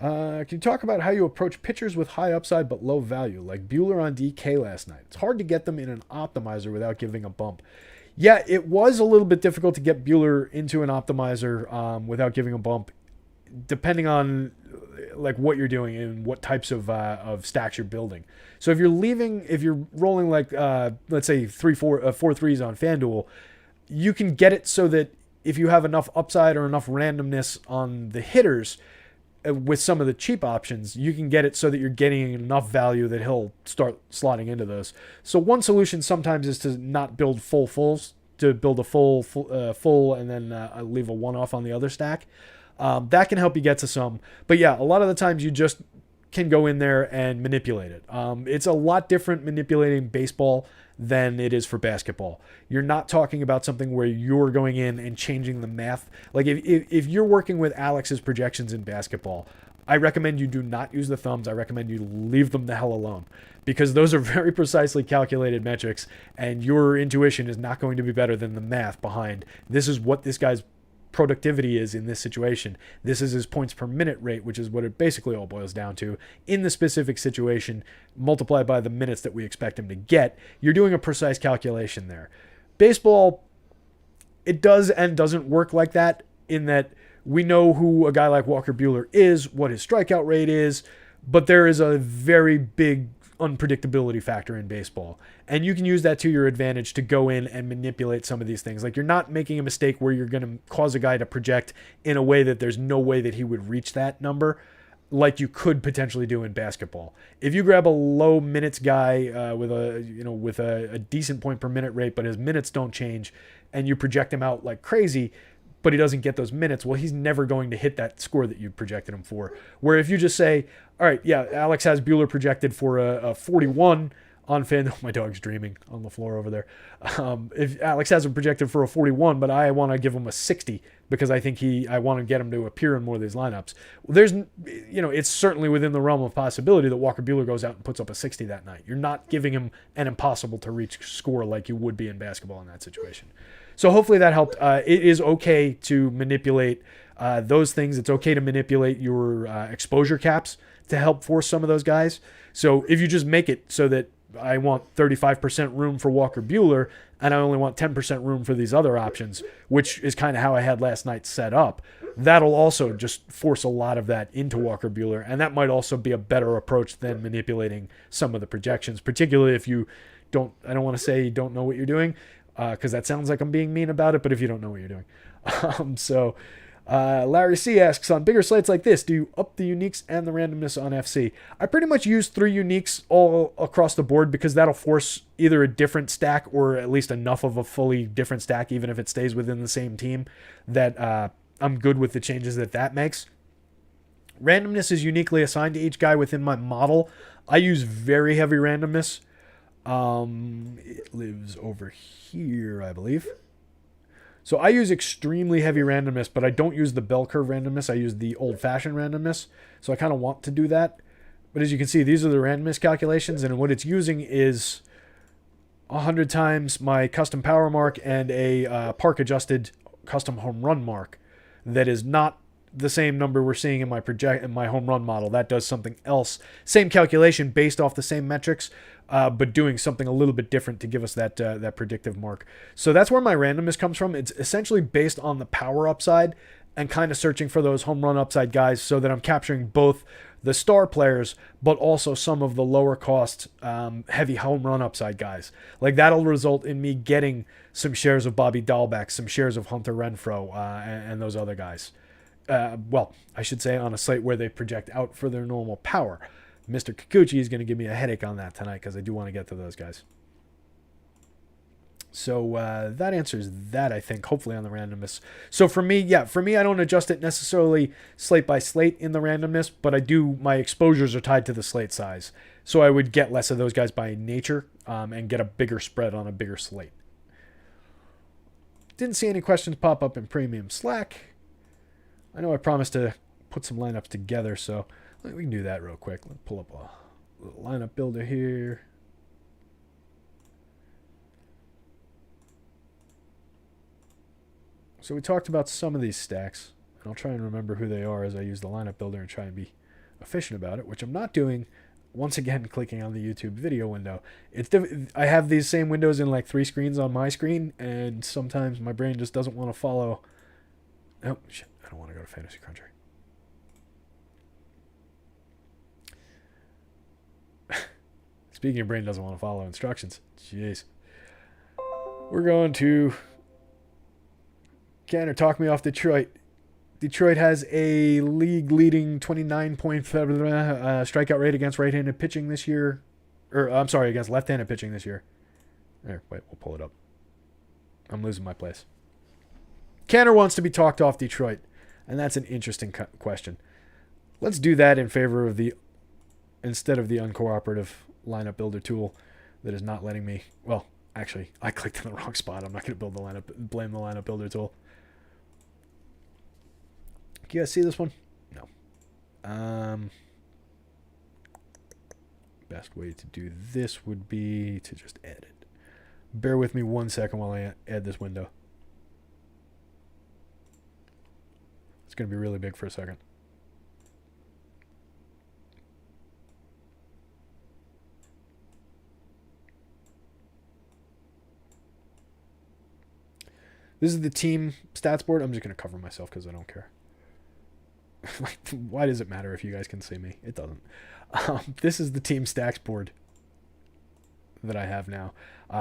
A: Can you talk about how you approach pitchers with high upside but low value, like Buehler on DK last night? It's hard to get them in an optimizer without giving a bump. Yeah, it was a little bit difficult to get Buehler into an optimizer without giving a bump, depending on like what you're doing and what types of stacks you're building. So if you're rolling like let's say 4 threes on FanDuel, you can get it so that if you have enough upside or enough randomness on the hitters with some of the cheap options, you can get it so that you're getting enough value that he'll start slotting into those. So one solution sometimes is to not build fulls, to build a full and then leave a one-off on the other stack. That can help you get to some. But yeah, a lot of the times you just can go in there and manipulate it. It's a lot different manipulating baseball than it is for basketball. You're not talking about something where you're going in and changing the math. Like if you're working with Alex's projections in basketball, I recommend you do not use the thumbs. I recommend you leave them the hell alone, because those are very precisely calculated metrics and your intuition is not going to be better than the math behind this is what this guy's productivity is in this situation. This is his points per minute rate, which is what it basically all boils down to in the specific situation, multiplied by the minutes that we expect him to get. You're doing a precise calculation there. Baseball, it does and doesn't work like that, in that we know who a guy like Walker Buehler is, what his strikeout rate is, but there is a very big unpredictability factor in baseball. And you can use that to your advantage to go in and manipulate some of these things. Like, you're not making a mistake where you're going to cause a guy to project in a way that there's no way that he would reach that number, like you could potentially do in basketball. If you grab a low minutes guy with a decent point per minute rate, but his minutes don't change, and you project him out like crazy, but he doesn't get those minutes, well, he's never going to hit that score that you projected him for. Where if you just say, all right, yeah, Alex has Buehler projected for a 41 on Fan. Oh, my dog's dreaming on the floor over there. If Alex has him projected for a 41, but I want to give him a 60 because I think I want to get him to appear in more of these lineups. Well, it's certainly within the realm of possibility that Walker Buehler goes out and puts up a 60 that night. You're not giving him an impossible to reach score like you would be in basketball in that situation. So hopefully that helped. It is okay to manipulate those things. It's okay to manipulate your exposure caps to help force some of those guys. So if you just make it so that I want 35% room for Walker Buehler and I only want 10% room for these other options, which is kind of how I had last night set up, that'll also just force a lot of that into Walker Buehler. And that might also be a better approach than manipulating some of the projections, particularly if you I don't want to say you don't know what you're doing, because that sounds like I'm being mean about it, but if you don't know what you're doing. Larry C asks, on bigger slates like this, do you up the uniques and the randomness on FC? I pretty much use 3 uniques all across the board because that'll force either a different stack or at least enough of a fully different stack, even if it stays within the same team, that I'm good with the changes that makes. Randomness is uniquely assigned to each guy within my model. I use very heavy randomness. It lives over here, I believe. So I use extremely heavy randomness, but I don't use the bell curve randomness. I use the old-fashioned randomness. So I kind of want to do that. But as you can see, these are the randomness calculations, and what it's using is 100 times my custom power mark and a park-adjusted custom home run mark that is not the same number we're seeing in my home run model. That does something else. Same calculation based off the same metrics, but doing something a little bit different to give us that predictive mark. So that's where my randomness comes from. It's essentially based on the power upside and kind of searching for those home run upside guys so that I'm capturing both the star players, but also some of the lower cost heavy home run upside guys. Like, that'll result in me getting some shares of Bobby Dahlbeck, some shares of Hunter Renfroe, and those other guys. Well, I should say on a slate where they project out for their normal power. Mr. Kikuchi is going to give me a headache on that tonight because I do want to get to those guys. So that answers that, I think, hopefully on the randomness. So for me, I don't adjust it necessarily slate by slate in the randomness, but my exposures are tied to the slate size. So I would get less of those guys by nature and get a bigger spread on a bigger slate. Didn't see any questions pop up in Premium Slack. I know I promised to put some lineups together, so we can do that real quick. Let's pull up a little lineup builder here. So we talked about some of these stacks, and I'll try and remember who they are as I use the lineup builder and try and be efficient about it, which I'm not doing, once again, clicking on the YouTube video window. I have these same windows in like 3 screens on my screen, and sometimes my brain just doesn't want to follow. Oh, shit. I don't want to go to Fantasy Cruncher. Speaking of brain doesn't want to follow instructions. Jeez. We're going to Canner talk me off Detroit. Detroit has a league-leading 29-point strikeout rate against right-handed pitching this year. Against left-handed pitching this year. There, wait, we'll pull it up. I'm losing my place. Canner wants to be talked off Detroit, and that's an interesting question. Let's do that in favor of instead of the uncooperative lineup builder tool that is not letting me. Well, actually, I clicked in the wrong spot. I'm not going to blame the lineup builder tool. Can you guys see this one? No. Best way to do this would be to just add it. Bear with me 1 second while I add this window. It's going to be really big for a second. This is the team stats board. I'm just going to cover myself because I don't care. Like, why does it matter if you guys can see me? It doesn't. This is the team stacks board that I have now.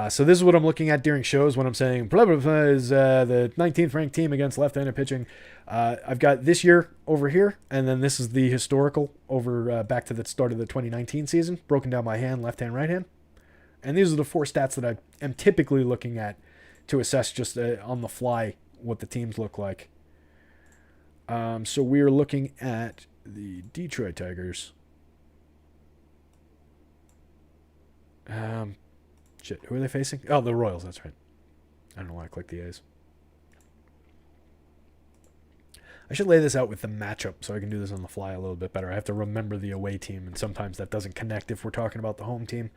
A: So this is what I'm looking at during shows when I'm saying blah, blah, blah is the 19th ranked team against left-handed pitching. I've got this year over here, and then this is the historical over back to the start of the 2019 season, broken down by hand, left hand, right hand. And these are the 4 stats that I am typically looking at to assess just on the fly what the teams look like. So we are looking at the Detroit Tigers. Shit, who are they facing? Oh, the Royals, that's right. I don't know why I clicked the A's. I should lay this out with the matchup so I can do this on the fly a little bit better. I have to remember the away team, and sometimes that doesn't connect if we're talking about the home team.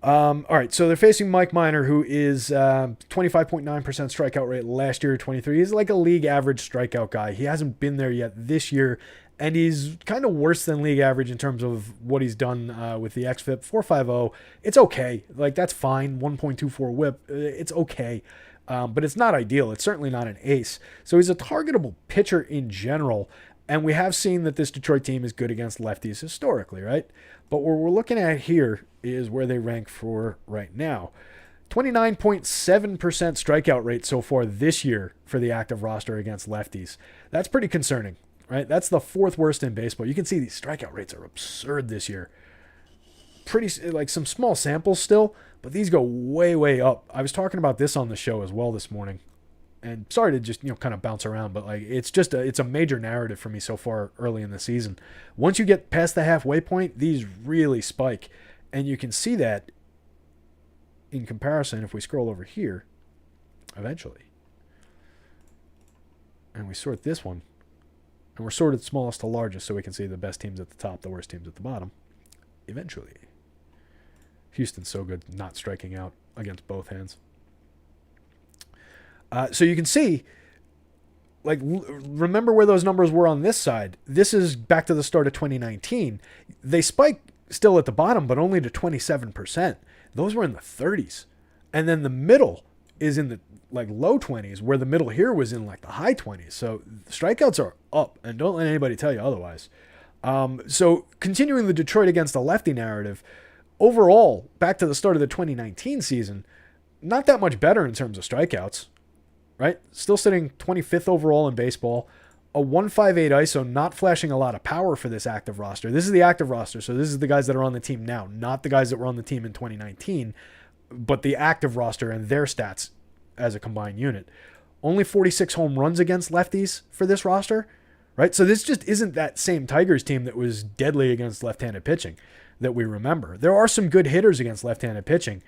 A: All right, so they're facing Mike Minor, who is 25.9% strikeout rate last year, 23. He's like a league average strikeout guy. He hasn't been there yet this year, and he's kind of worse than league average in terms of what he's done with the xFIP. 4.50. It's okay. Like, that's fine. 1.24 whip. It's okay. But it's not ideal. It's certainly not an ace. So he's a targetable pitcher in general. And we have seen that this Detroit team is good against lefties historically, right? But what we're looking at here is where they rank for right now. 29.7% strikeout rate so far this year for the active roster against lefties. That's pretty concerning, right? That's the 4th worst in baseball. You can see these strikeout rates are absurd this year. Pretty, like, some small samples still, but these go way, way up. I was talking about this on the show as well this morning. And sorry to just, kind of bounce around, but like it's a major narrative for me so far early in the season. Once you get past the halfway point, these really spike. And you can see that in comparison if we scroll over here eventually. And we sort this one. And we're sorted smallest to largest so we can see the best teams at the top, the worst teams at the bottom. Eventually. Houston's so good not striking out against both hands. So you can see, like, remember where those numbers were on this side. This is back to the start of 2019. They spiked still at the bottom, but only to 27%. Those were in the 30s. And then the middle is in the, like, low 20s, where the middle here was in, like, the high 20s. So strikeouts are up, and don't let anybody tell you otherwise. So continuing the Detroit against the lefty narrative, overall, back to the start of the 2019 season, not that much better in terms of strikeouts. Right? Still sitting 25th overall in baseball. A 158 ISO, not flashing a lot of power for this active roster. This is the active roster, so this is the guys that are on the team now, not the guys that were on the team in 2019, but the active roster and their stats as a combined unit. Only 46 home runs against lefties for this roster, right? So this just isn't that same Tigers team that was deadly against left-handed pitching that we remember. There are some good hitters against left-handed pitching.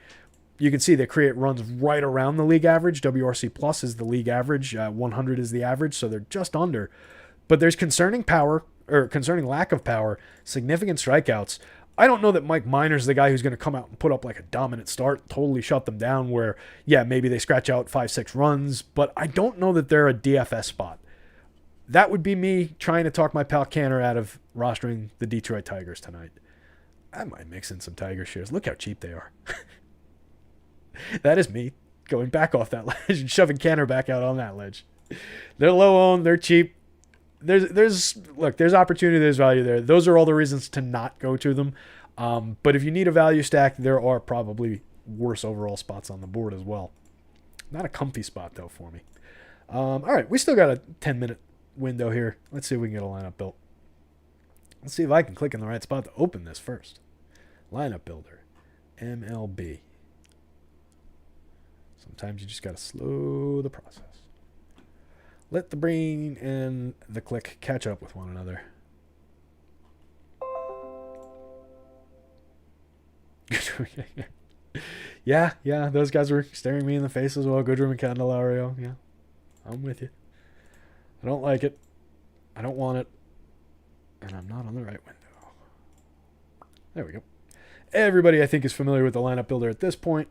A: You can see they create runs right around the league average. WRC plus is the league average. 100 is the average, so they're just under. But there's concerning lack of power, significant strikeouts. I don't know that Mike Minor's the guy who's going to come out and put up like a dominant start, totally shut them down where, yeah, maybe they scratch out 5-6 runs, but I don't know that they're a DFS spot. That would be me trying to talk my pal Canner out of rostering the Detroit Tigers tonight. I might mix in some Tiger shares. Look how cheap they are. That is me going back off that ledge and shoving Canner back out on that ledge. They're low owned. They're cheap. There's opportunity. There's value there. Those are all the reasons to not go to them. But if you need a value stack, there are probably worse overall spots on the board as well. Not a comfy spot though for me. All right, we still got a 10-minute window here. Let's see if we can get a lineup built. Let's see if I can click in the right spot to open this first. Lineup builder, MLB. Sometimes you just got to slow the process. Let the brain and the click catch up with one another. Yeah, those guys were staring me in the face as well. Goodrum and Candelario. Yeah, I'm with you. I don't like it. I don't want it. And I'm not on the right window. There we go. Everybody, I think, is familiar with the lineup builder at this point.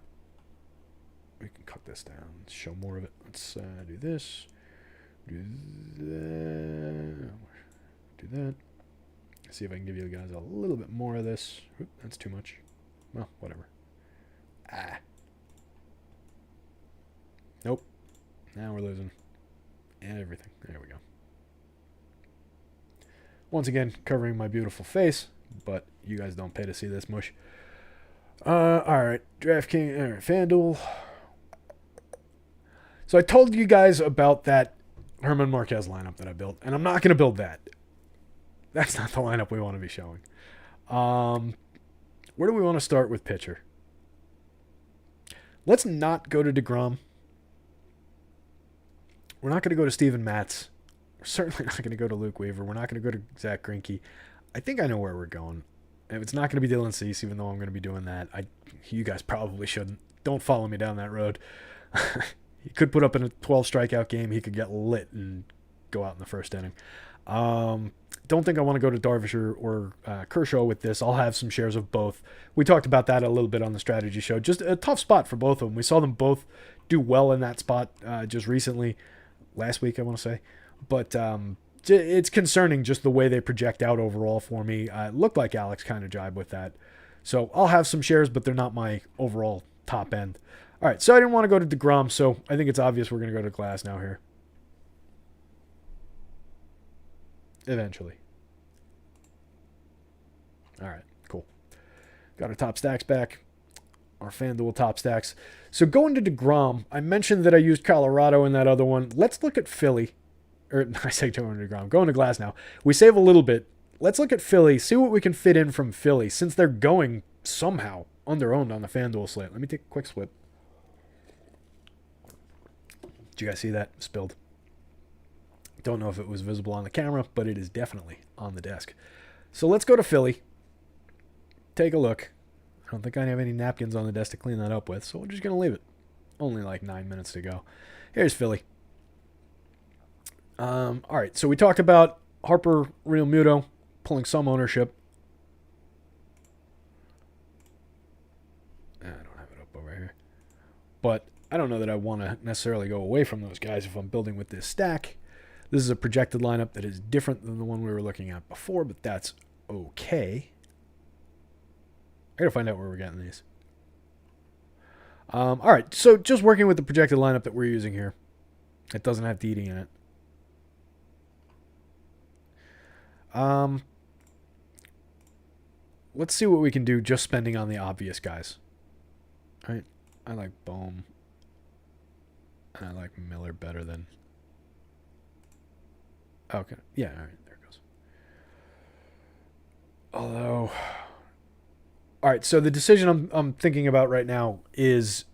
A: We can cut this down, show more of it. Let's do this, do that. See if I can give you guys a little bit more of this. Oop, that's too much. Well, whatever. Nope. Now we're losing everything. There we go. Once again, covering my beautiful face, but you guys don't pay to see this mush. Alright, DraftKings, alright, FanDuel. So I told you guys about that Herman Marquez lineup that I built, and I'm not going to build that. That's not the lineup we want to be showing. Where do we want to start with pitcher? Let's not go to DeGrom. We're not going to go to Steven Matz. We're certainly not going to go to Luke Weaver. We're not going to go to Zach Greinke. I think I know where we're going. If it's not going to be Dylan Cease, even though I'm going to be doing that, you guys probably shouldn't. Don't follow me down that road. He could put up in a 12 strikeout game. He could get lit and go out in the first inning. Don't think I want to go to Darvish or Kershaw with this. I'll have some shares of both. We talked about that a little bit on the strategy show. Just a tough spot for both of them. We saw them both do well in that spot just recently. Last week, I want to say. But it's concerning just the way they project out overall for me. It looked like Alex kind of jibed with that. So I'll have some shares, but they're not my overall top end. All right, so I didn't want to go to DeGrom, so I think it's obvious we're going to go to Glass now here. Eventually. All right, cool. Got our top stacks back. Our FanDuel top stacks. So going to DeGrom, I mentioned that I used Colorado in that other one. Let's look at Philly. Or I say going to DeGrom. Going to Glass now. We save a little bit. Let's look at Philly. See what we can fit in from Philly since they're going somehow under-owned on the FanDuel slate. Let me take a quick swip. Did you guys see that? Spilled. Don't know if it was visible on the camera, but it is definitely on the desk. So let's go to Philly. Take a look. I don't think I have any napkins on the desk to clean that up with, so we're just going to leave it. Only like 9 minutes to go. Here's Philly. All right, so we talked about Harper Realmuto pulling some ownership. I don't have it up over here. But I don't know that I want to necessarily go away from those guys if I'm building with this stack. This is a projected lineup that is different than the one we were looking at before, but that's okay. I gotta find out where we're getting these. All right, so just working with the projected lineup that we're using here. It doesn't have Didi in it. Let's see what we can do just spending on the obvious guys. All right, I like Bohm. And I like Miller better than... Okay, yeah, all right, there it goes. Although... All right, so the decision I'm thinking about right now is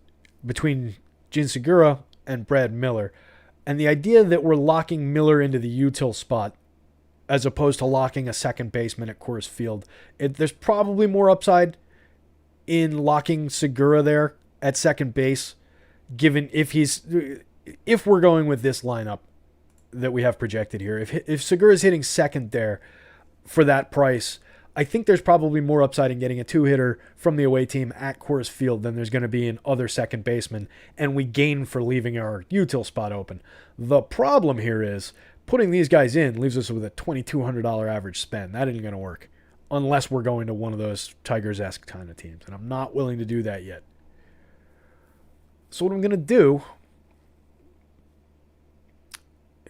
A: between Jean Segura and Brad Miller. And the idea that we're locking Miller into the util spot as opposed to locking a second baseman at Coors Field, there's probably more upside in locking Segura there at second base, given if we're going with this lineup that we have projected here. If Segura's hitting second there for that price, I think there's probably more upside in getting a two-hitter from the away team at Coors Field than there's going to be in other second basemen, and we gain for leaving our util spot open. The problem here is putting these guys in leaves us with a $2,200 average spend. That ain't going to work unless we're going to one of those Tigers-esque kind of teams, and I'm not willing to do that yet. So what I'm going to do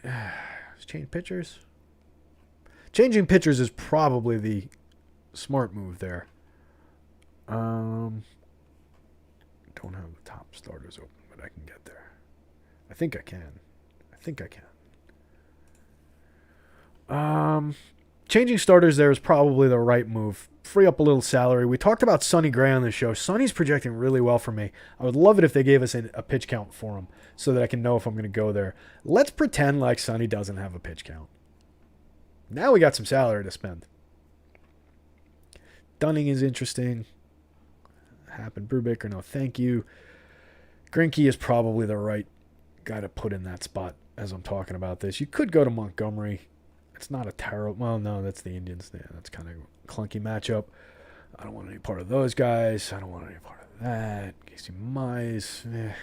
A: is change pitchers. Changing pitchers is probably the smart move there. Don't have the top starters open, but I can get there. I think I can. Changing starters there is probably the right move. Free up a little salary. We talked about Sonny Gray on the show. Sonny's projecting really well for me. I would love it if they gave us a pitch count for him so that I can know if I'm going to go there. Let's pretend like Sonny doesn't have a pitch count. Now we got some salary to spend. Dunning is interesting. Happen Brubaker, no thank you. Greinke is probably the right guy to put in that spot as I'm talking about this. You could go to Montgomery. It's not a terrible... Well, no, that's the Indians. Yeah, that's kind of a clunky matchup. I don't want any part of those guys. I don't want any part of that. Casey Mize.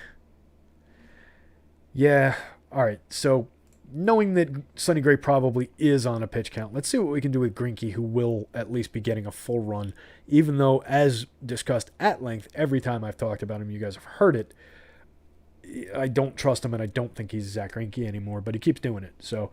A: Yeah. All right. So knowing that Sonny Gray probably is on a pitch count, let's see what we can do with Greinke, who will at least be getting a full run, even though, as discussed at length, every time I've talked about him, you guys have heard it, I don't trust him, and I don't think he's Zach Greinke anymore, but he keeps doing it. So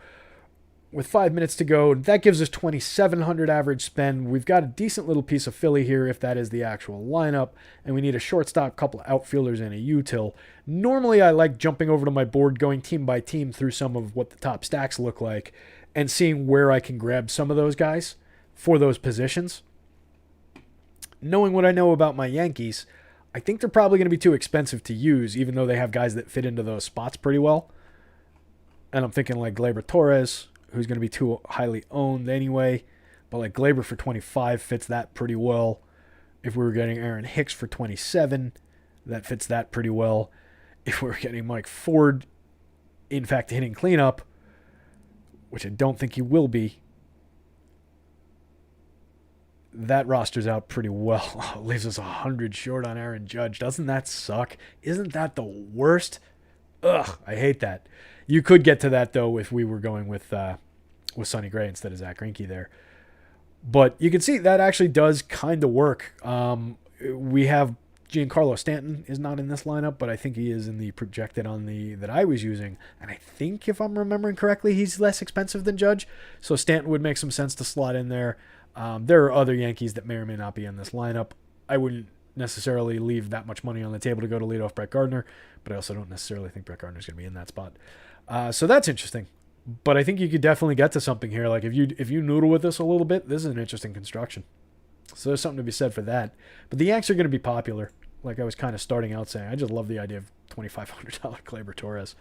A: with 5 minutes to go, that gives us 2,700 average spend. We've got a decent little piece of Philly here if that is the actual lineup, and we need a shortstop, couple of outfielders, and a util. Normally, I like jumping over to my board, going team by team through some of what the top stacks look like, and seeing where I can grab some of those guys for those positions. Knowing what I know about my Yankees, I think they're probably going to be too expensive to use, even though they have guys that fit into those spots pretty well. And I'm thinking like Gleyber Torres, who's going to be too highly owned anyway. But like Gleyber for 25 fits that pretty well. If we were getting Aaron Hicks for 27, that fits that pretty well. If we were getting Mike Ford, in fact, hitting cleanup, which I don't think he will be, that roster's out pretty well. It leaves us 100 short on Aaron Judge. Doesn't that suck? Isn't that the worst? Ugh, I hate that. You could get to that, though, if we were going with Sonny Gray instead of Zach Greinke there. But you can see that actually does kind of work. We have Giancarlo Stanton is not in this lineup, but I think he is in the projected on the that I was using. And I think, if I'm remembering correctly, he's less expensive than Judge. So Stanton would make some sense to slot in there. There are other Yankees that may or may not be in this lineup. I wouldn't necessarily leave that much money on the table to go to lead off Brett Gardner, but I also don't necessarily think Brett Gardner's going to be in that spot. So that's interesting. But I think you could definitely get to something here. Like if you noodle with this a little bit, this is an interesting construction. So there's something to be said for that. But the Yanks are going to be popular. Like I was kind of starting out saying, I just love the idea of $2,500 Gleyber Torres.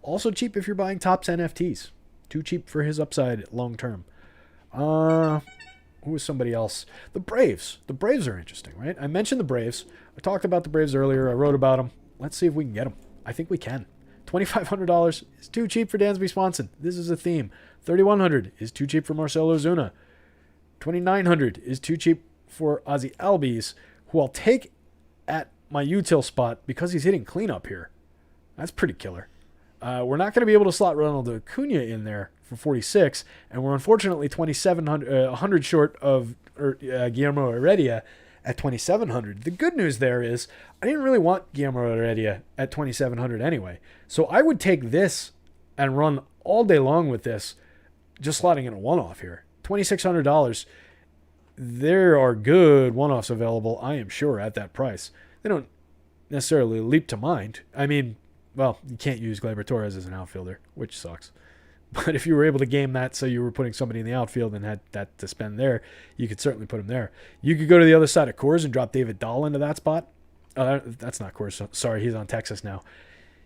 A: Also cheap if you're buying Topps NFTs. Too cheap for his upside long term. Who was somebody else? The Braves. The Braves are interesting, right? I mentioned the Braves. I talked about the Braves earlier. I wrote about them. Let's see if we can get them. I think we can. $2,500 is too cheap for Dansby Swanson. This is a theme. $3,100 is too cheap for Marcell Ozuna. $2,900 is too cheap for Ozzie Albies, who I'll take at my util spot because he's hitting cleanup here. That's pretty killer. We're not going to be able to slot Ronald Acuna in there for 46, and we're unfortunately 100 short of Guillermo Heredia at 2,700. The good news there is I didn't really want Guillermo Heredia at 2,700 anyway, so I would take this and run all day long with this, just slotting in a one-off here. $2,600. There are good one-offs available, I am sure, at that price. They don't necessarily leap to mind. I mean, well, you can't use Gleyber Torres as an outfielder, which sucks. But if you were able to game that so you were putting somebody in the outfield and had that to spend there, you could certainly put him there. You could go to the other side of Coors and drop David Dahl into that spot. Oh, that's not Coors. Sorry, he's on Texas now.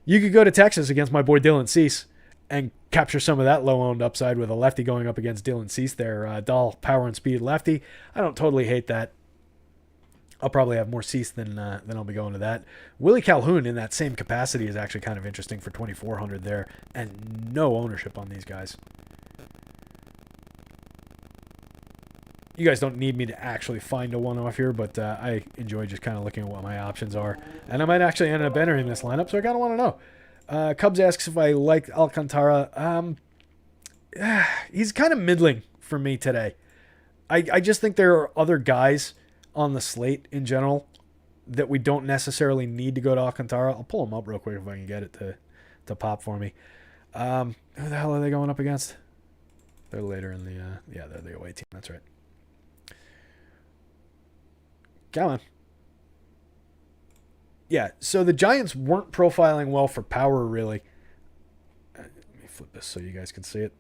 A: You could go to Texas against my boy Dylan Cease and capture some of that low-owned upside with a lefty going up against Dylan Cease there. Dahl, power and speed lefty. I don't totally hate that. I'll probably have more Cease than I'll be going to that. Willie Calhoun in that same capacity is actually kind of interesting for $2,400 there, and no ownership on these guys. You guys don't need me to actually find a one-off here, but I enjoy just kind of looking at what my options are, and I might actually end up entering this lineup, so I kind of want to know. Cubs asks if I like Alcantara. He's kind of middling for me today. I just think there are other guys on the slate in general that we don't necessarily need to go to Alcantara. I'll pull them up real quick if I can get it to pop for me. Who the hell are they going up against? They're later in the they're the away team. That's right. Come on. Yeah, so the Giants weren't profiling well for power, really. Let me flip this so you guys can see it.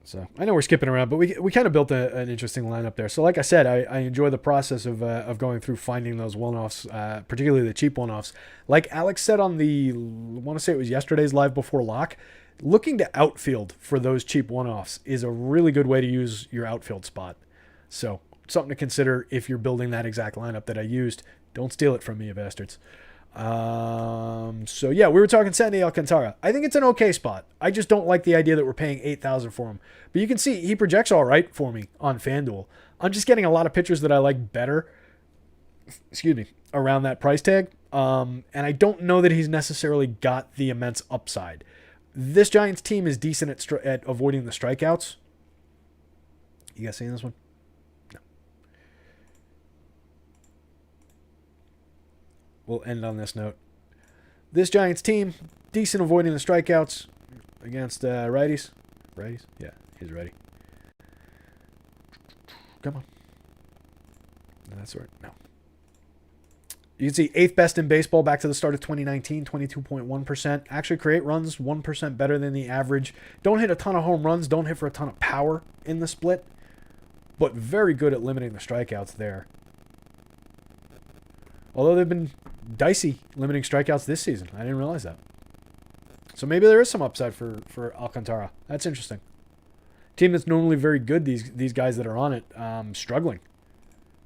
A: So I know we're skipping around, but we kind of built an interesting lineup there. So like I said, I enjoy the process of going through finding those one-offs, particularly the cheap one-offs. Like Alex said on I want to say it was yesterday's Live Before Lock, looking to outfield for those cheap one-offs is a really good way to use your outfield spot. So something to consider if you're building that exact lineup that I used. Don't steal it from me, you bastards. So yeah, we were talking Sandy Alcantara. I think it's an okay spot. I just don't like the idea that we're paying $8,000 for him. But you can see he projects all right for me on FanDuel. I'm just getting a lot of pitchers that I like better. Around that price tag. And I don't know that he's necessarily got the immense upside. This Giants team is decent at avoiding the strikeouts. You guys seeing this one? we'll end on this note. This Giants team, decent avoiding the strikeouts against righties. Righties? Yeah, he's ready. Come on. That's right. No. You can see 8th best in baseball back to the start of 2019, 22.1%. Actually create runs 1% better than the average. Don't hit a ton of home runs. Don't hit for a ton of power in the split. But very good at limiting the strikeouts there. Although they've been dicey limiting strikeouts this season. I didn't realize that. So maybe there is some upside for Alcantara. That's interesting. Team that's normally very good, these guys that are on it, struggling.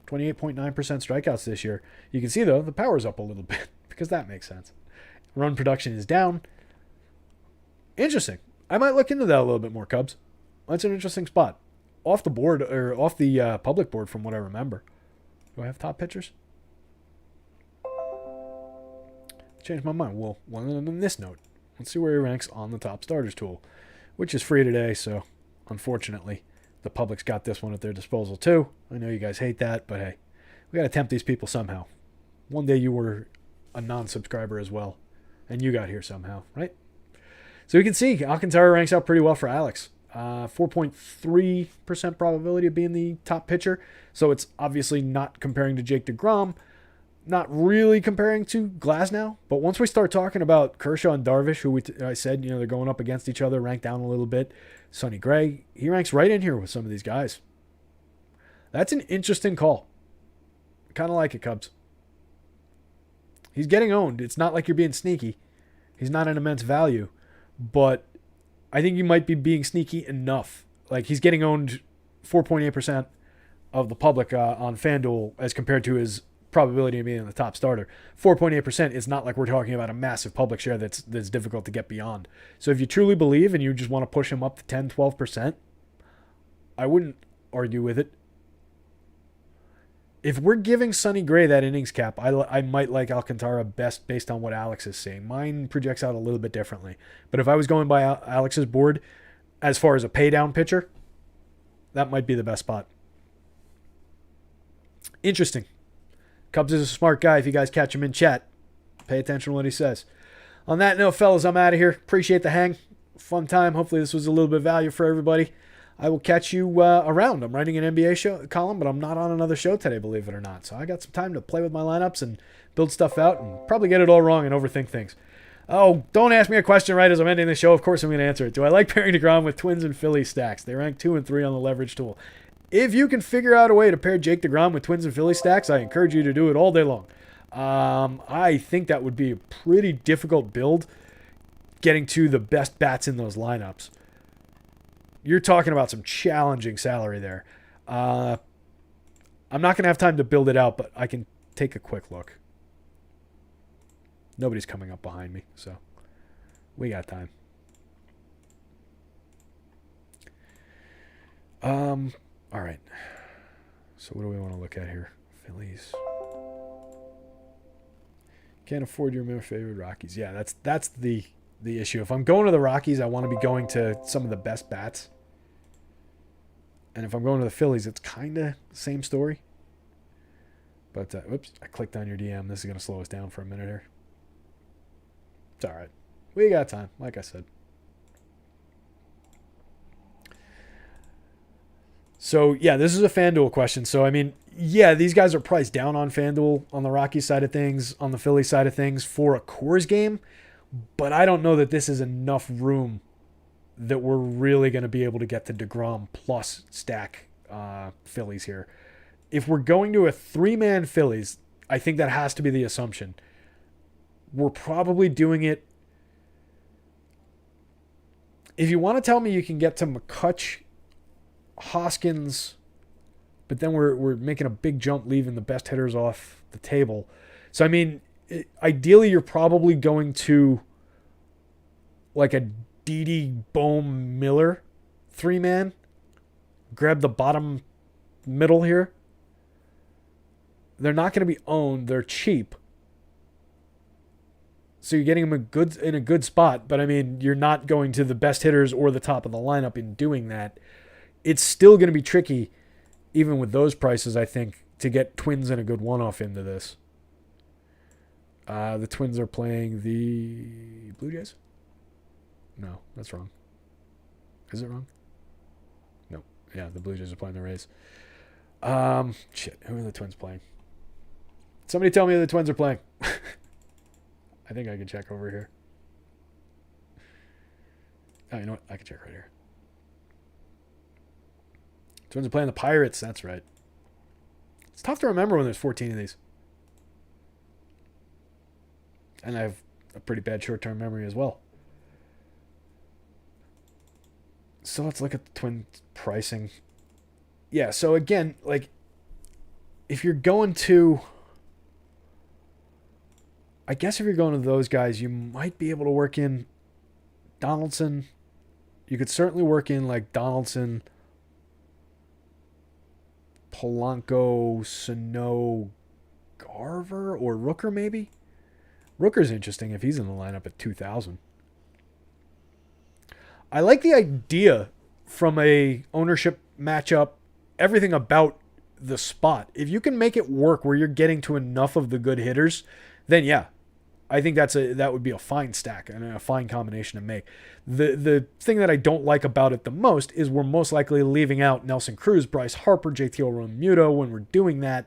A: 28.9% strikeouts this year. You can see, though, the power's up a little bit because that makes sense. Run production is down. Interesting. I might look into that a little bit more, Cubs. That's an interesting spot. Off the board, or off the public board from what I remember. Do I have top pitchers? Changed my mind. Well, on this note, let's see where he ranks on the top starters tool, which is free today, so unfortunately the public's got this one at their disposal too. I know you guys hate that, but hey, we got to tempt these people somehow. One day you were a non-subscriber as well, and you got here somehow, right? So you can see Alcantara ranks out pretty well for Alex. 4.3% probability of being the top pitcher. So it's obviously not comparing to Jake DeGrom, not really comparing to Glasnow. But once we start talking about Kershaw and Darvish, who I said, they're going up against each other, ranked down a little bit. Sonny Gray, he ranks right in here with some of these guys. That's an interesting call. Kind of like it, Cubs. He's getting owned. It's not like you're being sneaky. He's not an immense value. But I think you might be being sneaky enough. Like, he's getting owned 4.8% of the public on FanDuel as compared to his probability of being the top starter. 4.8% is not like we're talking about a massive public share that's difficult to get beyond. So if you truly believe and you just want to push him up to 10, 12%, I wouldn't argue with it. If we're giving Sonny Gray that innings cap, I might like Alcantara best based on what Alex is saying. Mine projects out a little bit differently. But if I was going by Alex's board, as far as a pay down pitcher, that might be the best spot. Interesting. Cubs is a smart guy. If you guys catch him in chat, pay attention to what he says. On that note, fellas, I'm out of here. Appreciate the hang. Fun time. Hopefully this was a little bit of value for everybody. I will catch you around. I'm writing an NBA column, but I'm not on another show today, believe it or not. So I got some time to play with my lineups and build stuff out and probably get it all wrong and overthink things. Oh, don't ask me a question right as I'm ending the show. Of course I'm going to answer it. Do I like pairing DeGrom with Twins and Phillies stacks? They rank 2 and 3 on the leverage tool. If you can figure out a way to pair Jake DeGrom with Twins and Phillies stacks, I encourage you to do it all day long. I think that would be a pretty difficult build, getting to the best bats in those lineups. You're talking about some challenging salary there. I'm not going to have time to build it out, but I can take a quick look. Nobody's coming up behind me, so we got time. All right. So what do we want to look at here? Phillies. Can't afford your favorite Rockies. Yeah, that's the issue. If I'm going to the Rockies, I want to be going to some of the best bats. And if I'm going to the Phillies, it's kind of the same story. But, oops, I clicked on your DM. This is going to slow us down for a minute here. It's all right. We got time, like I said. So, yeah, this is a FanDuel question. So, I mean, yeah, these guys are priced down on FanDuel on the Rockies side of things, on the Phillies side of things for a Coors game. But I don't know that this is enough room that we're really going to be able to get the DeGrom plus stack Phillies here. If we're going to a 3-man Phillies, I think that has to be the assumption. We're probably doing it. If you want to tell me you can get to McCutch, Hoskins, but then we're making a big jump leaving the best hitters off the table. So, I mean, ideally you're probably going to like a Didi, Bohm, Miller 3-man. Grab the bottom middle here. They're not going to be owned. They're cheap. So you're getting them in a good spot. But, I mean, you're not going to the best hitters or the top of the lineup in doing that. It's still going to be tricky, even with those prices, I think, to get Twins and a good one-off into this. The Twins are playing the Blue Jays? No, that's wrong. Is it wrong? No. Yeah, the Blue Jays are playing the Rays. Shit. Who are the Twins playing? Somebody tell me who the Twins are playing. I think I can check over here. Oh, you know what? I can check right here. Twins are playing the Pirates. That's right. It's tough to remember when there's 14 of these. And I have a pretty bad short-term memory as well. So let's look at the Twins pricing. Yeah, so again, like, if you're going to... I guess if you're going to those guys, you might be able to work in Donaldson. You could certainly work in, like, Donaldson, Polanco, Sano, Garver, or Rooker, maybe? Rooker's interesting if he's in the lineup at 2,000. I like the idea from a ownership matchup, everything about the spot. If you can make it work where you're getting to enough of the good hitters, then yeah, I think that would be a fine stack and a fine combination to make. The thing that I don't like about it the most is we're most likely leaving out Nelson Cruz, Bryce Harper, JT Realmuto. When we're doing that,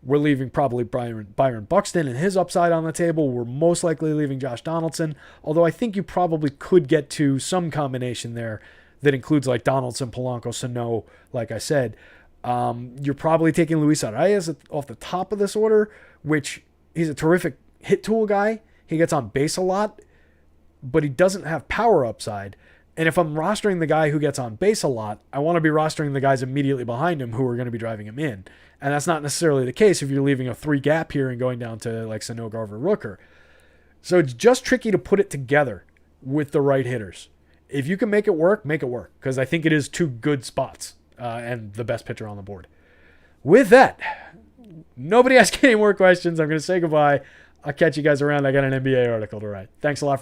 A: we're leaving probably Byron Buxton and his upside on the table. We're most likely leaving Josh Donaldson, although I think you probably could get to some combination there that includes like Donaldson, Polanco, Sano, like I said. You're probably taking Luis Arias off the top of this order, which he's a terrific hit tool guy. He gets on base a lot, but he doesn't have power upside. And if I'm rostering the guy who gets on base a lot, I want to be rostering the guys immediately behind him who are going to be driving him in. And that's not necessarily the case if you're leaving a 3 gap here and going down to like Sano, Garver, Rooker. So it's just tricky to put it together with the right hitters. If you can make it work, because I think it is 2 good spots and the best pitcher on the board. With that, nobody ask any more questions. I'm going to say goodbye. I'll catch you guys around. I got an NBA article to write. Thanks a lot for